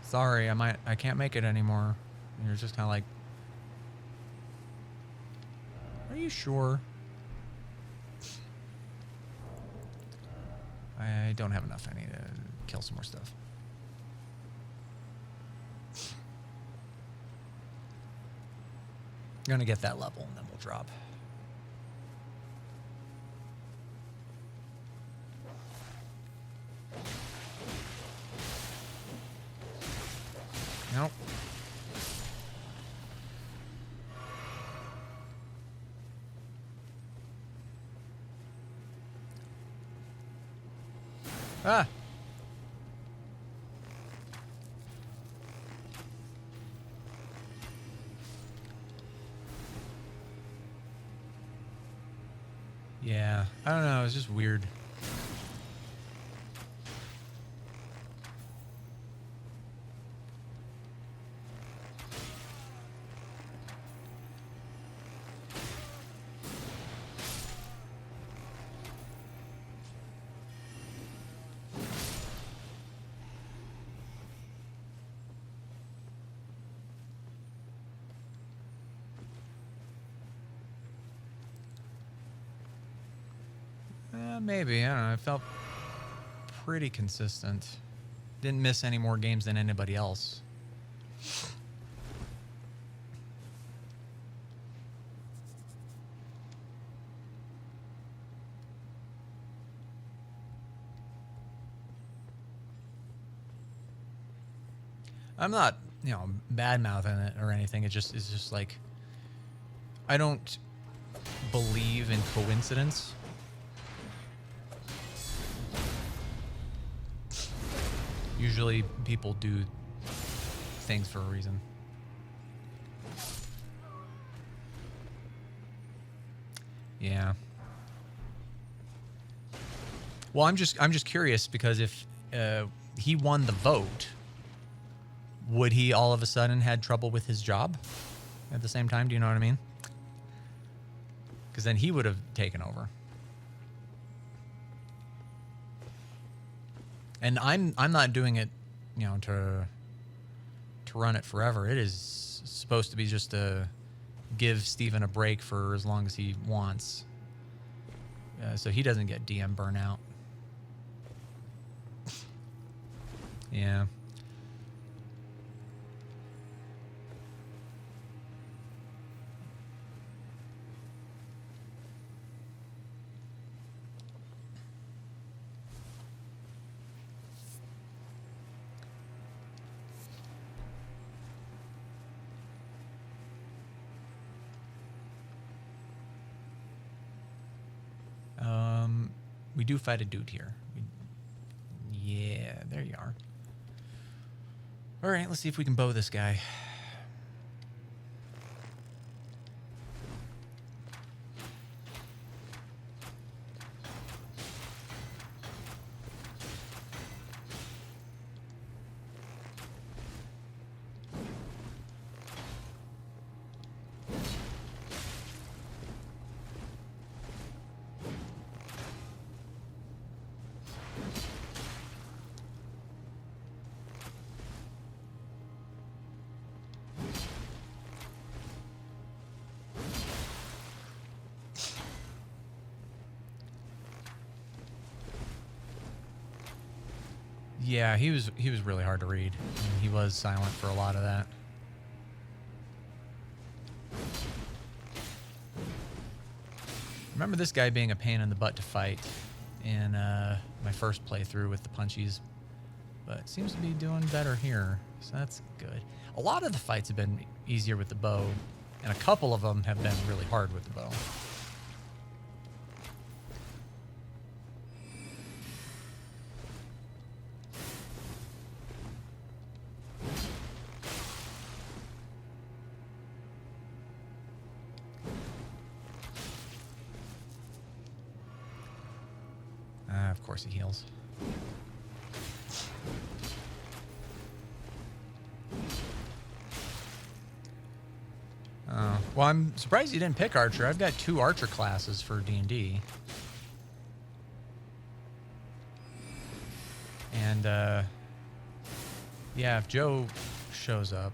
S1: sorry, I can't make it anymore. And you're just kind of like, are you sure? I don't have enough. I need to kill some more stuff. I'm gonna get that level and then we'll drop. Nope. Ah! Yeah, I don't know, it's just weird. Maybe, I don't know, I felt pretty consistent. Didn't miss any more games than anybody else. I'm not, you know, bad mouthing it or anything. It's just like, I don't believe in coincidence. Usually people do things for a reason. Yeah. Well, I'm just curious because if he won the vote, would he all of a sudden had trouble with his job at the same time? Do you know what I mean? Because then he would have taken over. And I'm not doing it, you know, to run it forever. It is supposed to be just to give Steven a break for as long as he wants, so he doesn't get DM burnout. Yeah. We do fight a dude here. Yeah, there you are. All right, let's see if we can bow this guy. Yeah, he was really hard to read. I mean, he was silent for a lot of that. Remember this guy being a pain in the butt to fight in my first playthrough with the punchies, but seems to be doing better here, so that's good. A lot of the fights have been easier with the bow, and a couple of them have been really hard with the bow. Of course he heals. Well, I'm surprised you didn't pick Archer. I've got 2 Archer classes for D&D. And, yeah, if Joe shows up...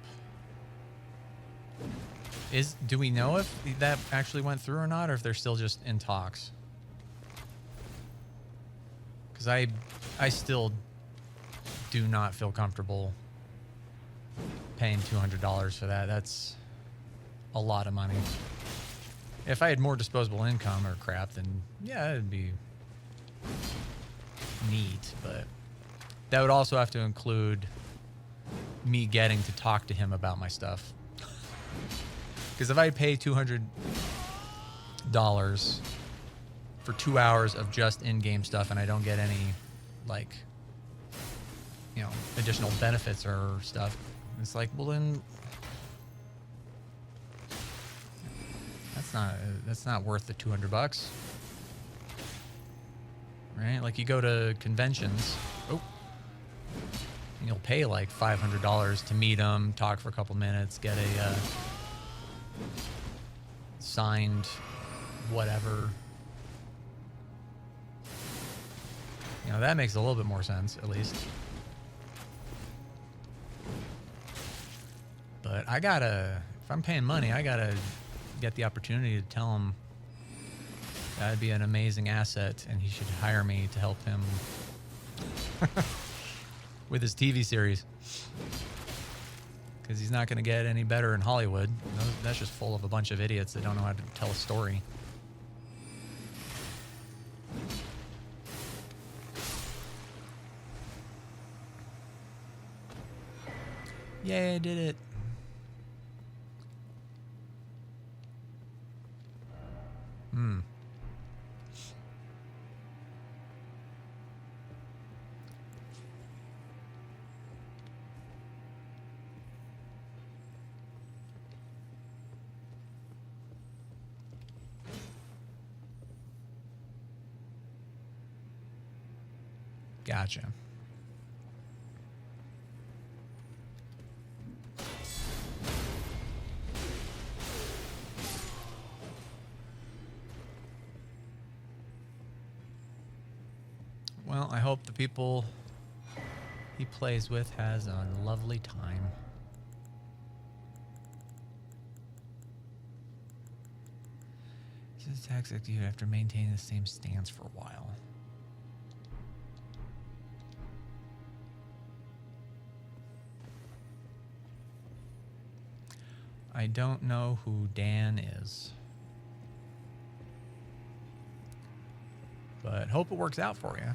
S1: Do we know if that actually went through or not, or if they're still just in talks? Because I still do not feel comfortable paying $200 for that. That's a lot of money. If I had more disposable income or crap, then yeah, it'd be neat. But that would also have to include me getting to talk to him about my stuff. Because if I pay $200 for 2 hours of just in-game stuff and I don't get any, like, you know, additional benefits or stuff, it's like, well then, that's not worth the $200, right? Like, you go to conventions, and you'll pay like $500 to meet them, talk for a couple minutes, get a signed whatever. You know, that makes a little bit more sense, at least. But I gotta, if I'm paying money, I gotta get the opportunity to tell him that'd be an amazing asset and he should hire me to help him with his TV series. Because he's not going to get any better in Hollywood. That's just full of a bunch of idiots that don't know how to tell a story. Yay, I did it. Gotcha. Well, I hope the people he plays with has a lovely time. This attacks execute after maintaining the same stance for a while. I don't know who Dan is, but hope it works out for you.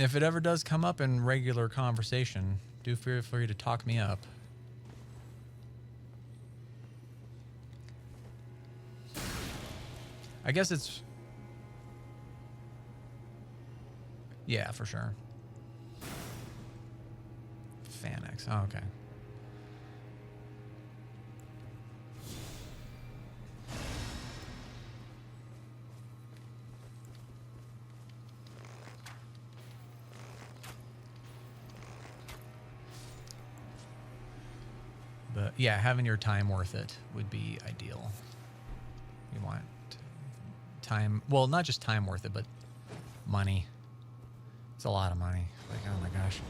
S1: If it ever does come up in regular conversation, do feel free to talk me up. I guess it's... Yeah, for sure. Fanex. Oh, okay. But yeah, having your time worth it would be ideal. You want time, well, not just time worth it, but money. It's a lot of money. Like, oh my gosh.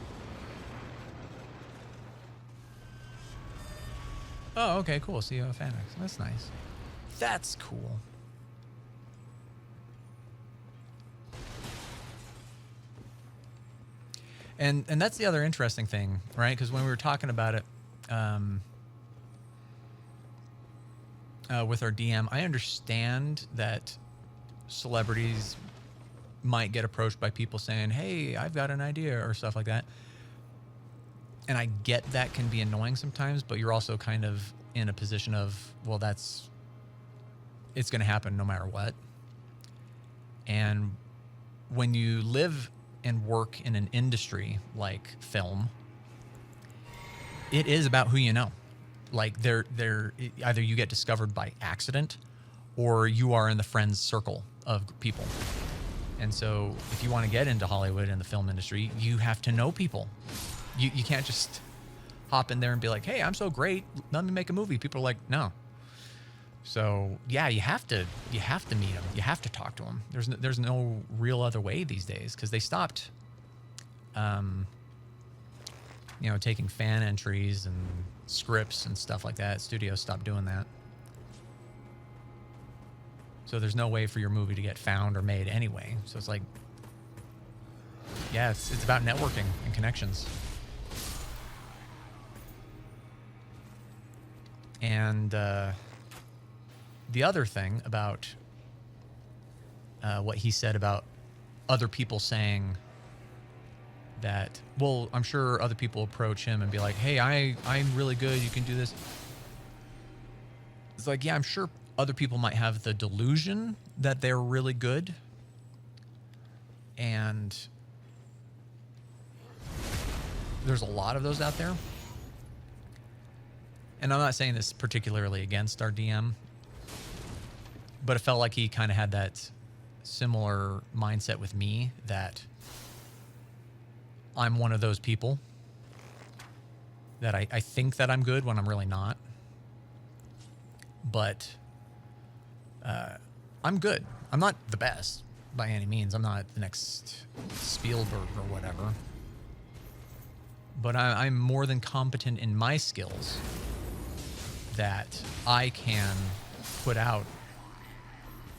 S1: Oh, okay, cool. See you at Fanex. That's nice. That's cool. And that's the other interesting thing, right? Because when we were talking about it, with our DM, I understand that celebrities might get approached by people saying, hey, I've got an idea or stuff like that. And I get that can be annoying sometimes, but you're also kind of in a position of, well, it's going to happen no matter what. And when you live and work in an industry like film, it is about who you know. Like either you get discovered by accident or you are in the friends circle of people. And so if you want to get into Hollywood and the film industry, you have to know people. You can't just hop in there and be like, hey, I'm so great, let me make a movie. People are like, no. So yeah, you have to meet them. You have to talk to them. There's no real other way these days, because they stopped taking fan entries and scripts and stuff like that. Studios stopped doing that. So there's no way for your movie to get found or made anyway. So it's like, yeah, it's about networking and connections. And the other thing about what he said about other people saying that, well, I'm sure other people approach him and be like, hey, I'm really good, you can do this. It's like, yeah, I'm sure other people might have the delusion that they're really good. And there's a lot of those out there. And I'm not saying this particularly against our DM, but it felt like he kind of had that similar mindset with me, that I'm one of those people that I think that I'm good when I'm really not. But I'm good. I'm not the best by any means. I'm not the next Spielberg or whatever. But I'm more than competent in my skills that I can put out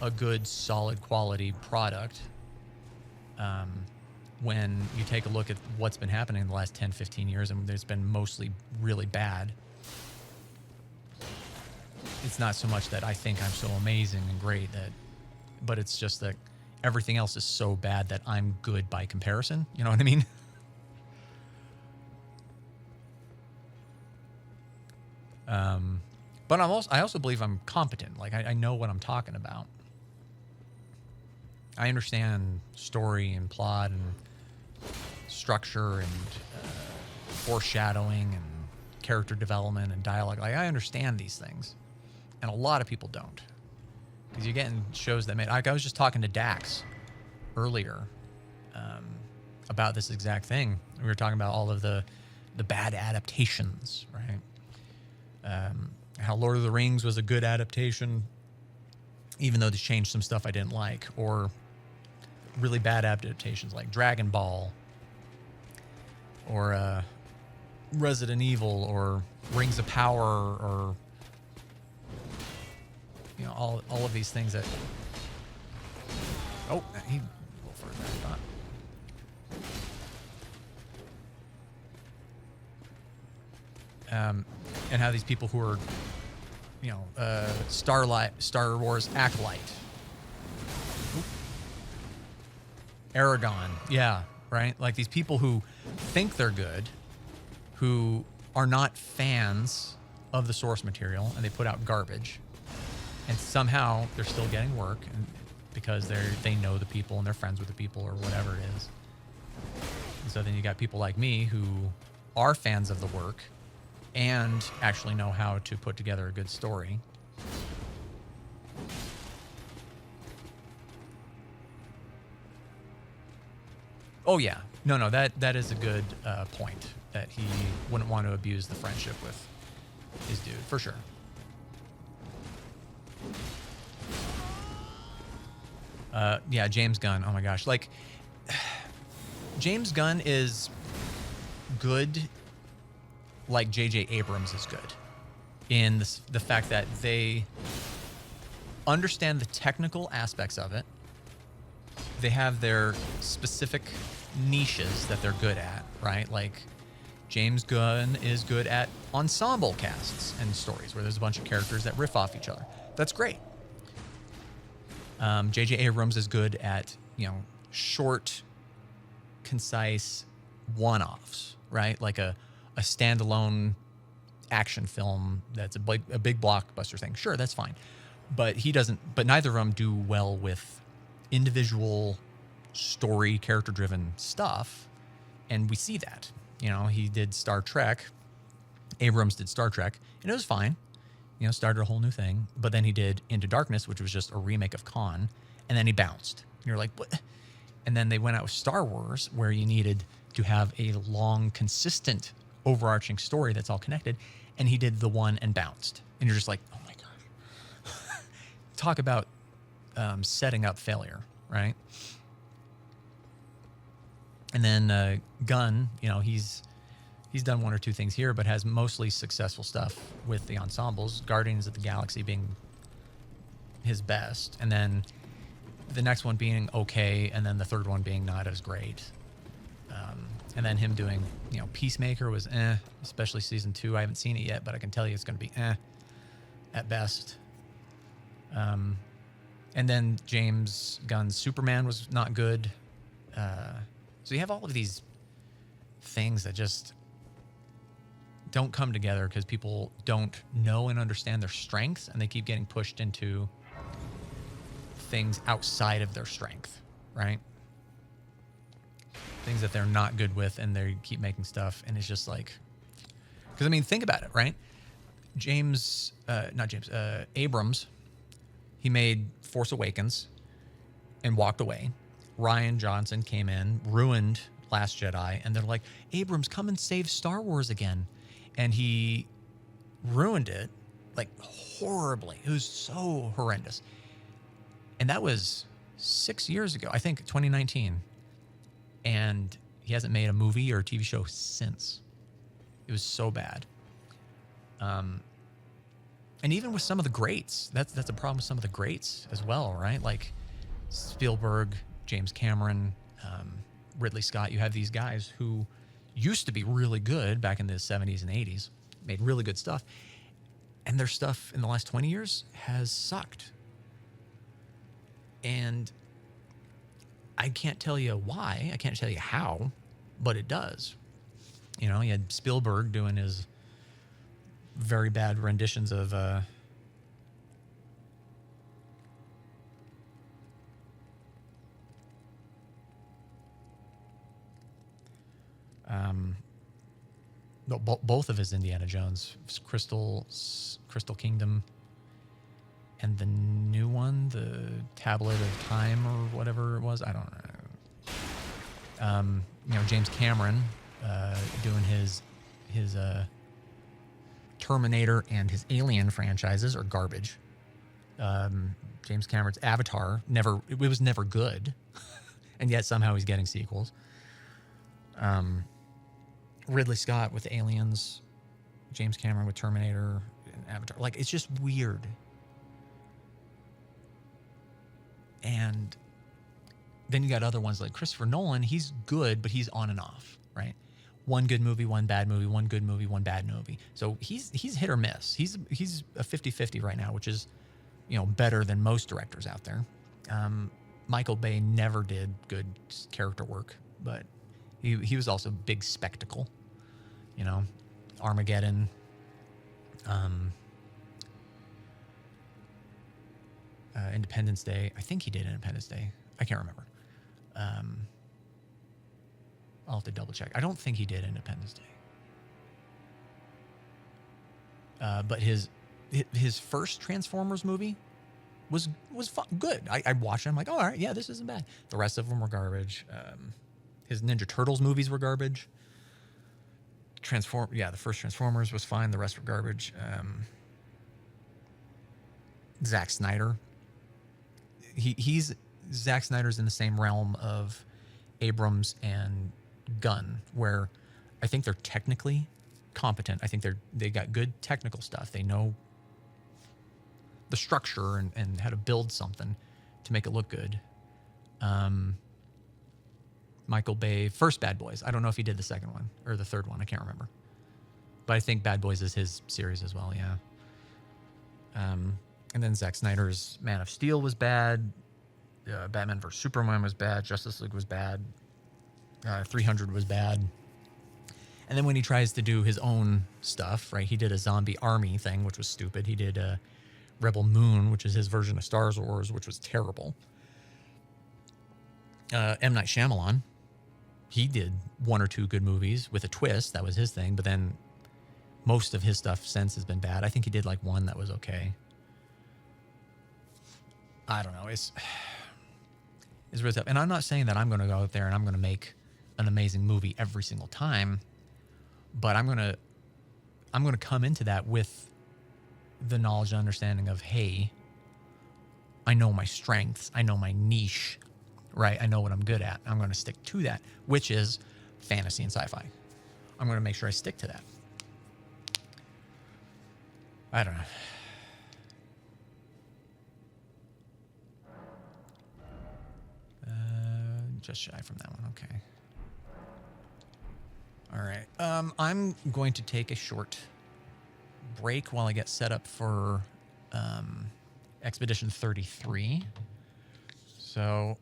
S1: a good, solid quality product when you take a look at what's been happening in the last 10, 15 years, and there's been mostly really bad. It's not so much that I think I'm so amazing and great, but it's just that everything else is so bad that I'm good by comparison. You know what I mean? But I also believe I'm competent. Like I know what I'm talking about. I understand story and plot and structure and foreshadowing and character development and dialogue. Like I understand these things, and a lot of people don't, because you're getting shows that made. Like I was just talking to Dax earlier about this exact thing. We were talking about all of the bad adaptations, right? How Lord of the Rings was a good adaptation, even though they changed some stuff I didn't like, or really bad adaptations like Dragon Ball, or Resident Evil, or Rings of Power, or all of these things that. Oh, he a little further than I thought. And how these people who are, Star Wars acolyte, Aragon, yeah, right? Like these people who think they're good, who are not fans of the source material, and they put out garbage, and somehow they're still getting work, and because they know the people and they're friends with the people or whatever it is. And so then you got people like me who are fans of the work and actually know how to put together a good story. Oh yeah, no, that is a good point, that he wouldn't want to abuse the friendship with his dude, for sure. Yeah, James Gunn. Oh my gosh, like James Gunn is good, like J.J. Abrams is good, in the fact that they understand the technical aspects of it. They have their specific niches that they're good at, right? Like James Gunn is good at ensemble casts and stories where there's a bunch of characters that riff off each other. That's great. J.J. Abrams is good at, short, concise one-offs, right? Like a standalone action film that's a big blockbuster thing. Sure, that's fine. But neither of them do well with individual story, character-driven stuff. And we see that. He did Star Trek. Abrams did Star Trek, and it was fine. Started a whole new thing. But then he did Into Darkness, which was just a remake of Khan, and then he bounced. And you're like, what? And then they went out with Star Wars, where you needed to have a long, consistent, overarching story that's all connected, and he did the one and bounced. And you're just like, oh my gosh. Talk about setting up failure, right? And then Gunn, he's done one or two things here, but has mostly successful stuff with the ensembles, Guardians of the Galaxy being his best, and then the next one being okay, and then the third one being not as great. And then him doing, Peacemaker was especially season 2. I haven't seen it yet, but I can tell you it's going to be at best. And then James Gunn's Superman was not good. So you have all of these things that just don't come together because people don't know and understand their strengths, and they keep getting pushed into things outside of their strength, right? Things that they're not good with, and they keep making stuff, and it's just like, because think about it, right? Abrams, he made Force Awakens and walked away. Rian Johnson came in, ruined Last Jedi, and they're like, Abrams, come and save Star Wars again. And he ruined it, like, horribly. It was so horrendous. And that was 6 years ago, I think 2019. And he hasn't made a movie or a TV show since. It was so bad. And even with some of the greats, that's a problem with some of the greats as well, right? Like Spielberg, James Cameron, Ridley Scott. You have these guys who used to be really good back in the 70s and 80s, made really good stuff, and their stuff in the last 20 years has sucked. And I can't tell you why, I can't tell you how, but it does. You know, you had Spielberg doing his very bad renditions of both of his Indiana Jones, Crystal Kingdom, and the new one, the Tablet of Time or whatever it was. I don't know. You know, James Cameron doing his Terminator and his Alien franchises are garbage. James Cameron's Avatar it was never good, and yet somehow he's getting sequels. Ridley Scott with Aliens, James Cameron with Terminator and Avatar. Like, it's just weird. And then you got other ones like Christopher Nolan. He's good, but he's on and off, right? One good movie, one bad movie, one good movie, one bad movie. So he's hit or miss. He's a 50-50 right now, which is, you know, better than most directors out there. Michael Bay never did good character work, but he was also big spectacle. You know, Armageddon. Independence Day. I think he did Independence Day. I can't remember. I'll have to double check. I don't think he did Independence Day. But his first Transformers movie was good. I watched it. I'm like, oh, all right, yeah, this isn't bad. The rest of them were garbage. His Ninja Turtles movies were garbage. The first Transformers was fine. The rest were garbage. Zack Snyder. Zack Snyder's in the same realm of Abrams and Gunn, where I think they're technically competent. I think they got good technical stuff. They know the structure and how to build something to make it look good. Michael Bay, first Bad Boys. I don't know if he did the second one or the third one. I can't remember. But I think Bad Boys is his series as well, yeah. And then Zack Snyder's Man of Steel was bad. Batman vs. Superman was bad. Justice League was bad. 300 was bad. And then when he tries to do his own stuff, right, he did a zombie army thing, which was stupid. He did Rebel Moon, which is his version of Star Wars, which was terrible. M. Night Shyamalan, he did one or two good movies with a twist. That was his thing. But then most of his stuff since has been bad. I think he did like one that was okay. I don't know. It's really tough. And I'm not saying that I'm going to go out there and I'm going to make an amazing movie every single time, but I'm going to come into that with the knowledge and understanding of, hey, I know my strengths. I know my niche, right? I know what I'm good at. I'm going to stick to that, which is fantasy and sci-fi. I'm going to make sure I stick to that. I don't know. Just shy from that one. Okay. All right. I'm going to take a short break while I get set up for Expedition 33. So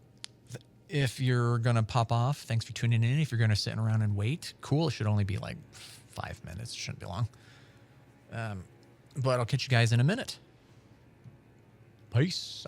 S1: if you're going to pop off, thanks for tuning in. If you're going to sit around and wait, cool. It should only be like 5 minutes. It shouldn't be long. But I'll catch you guys in a minute. Peace.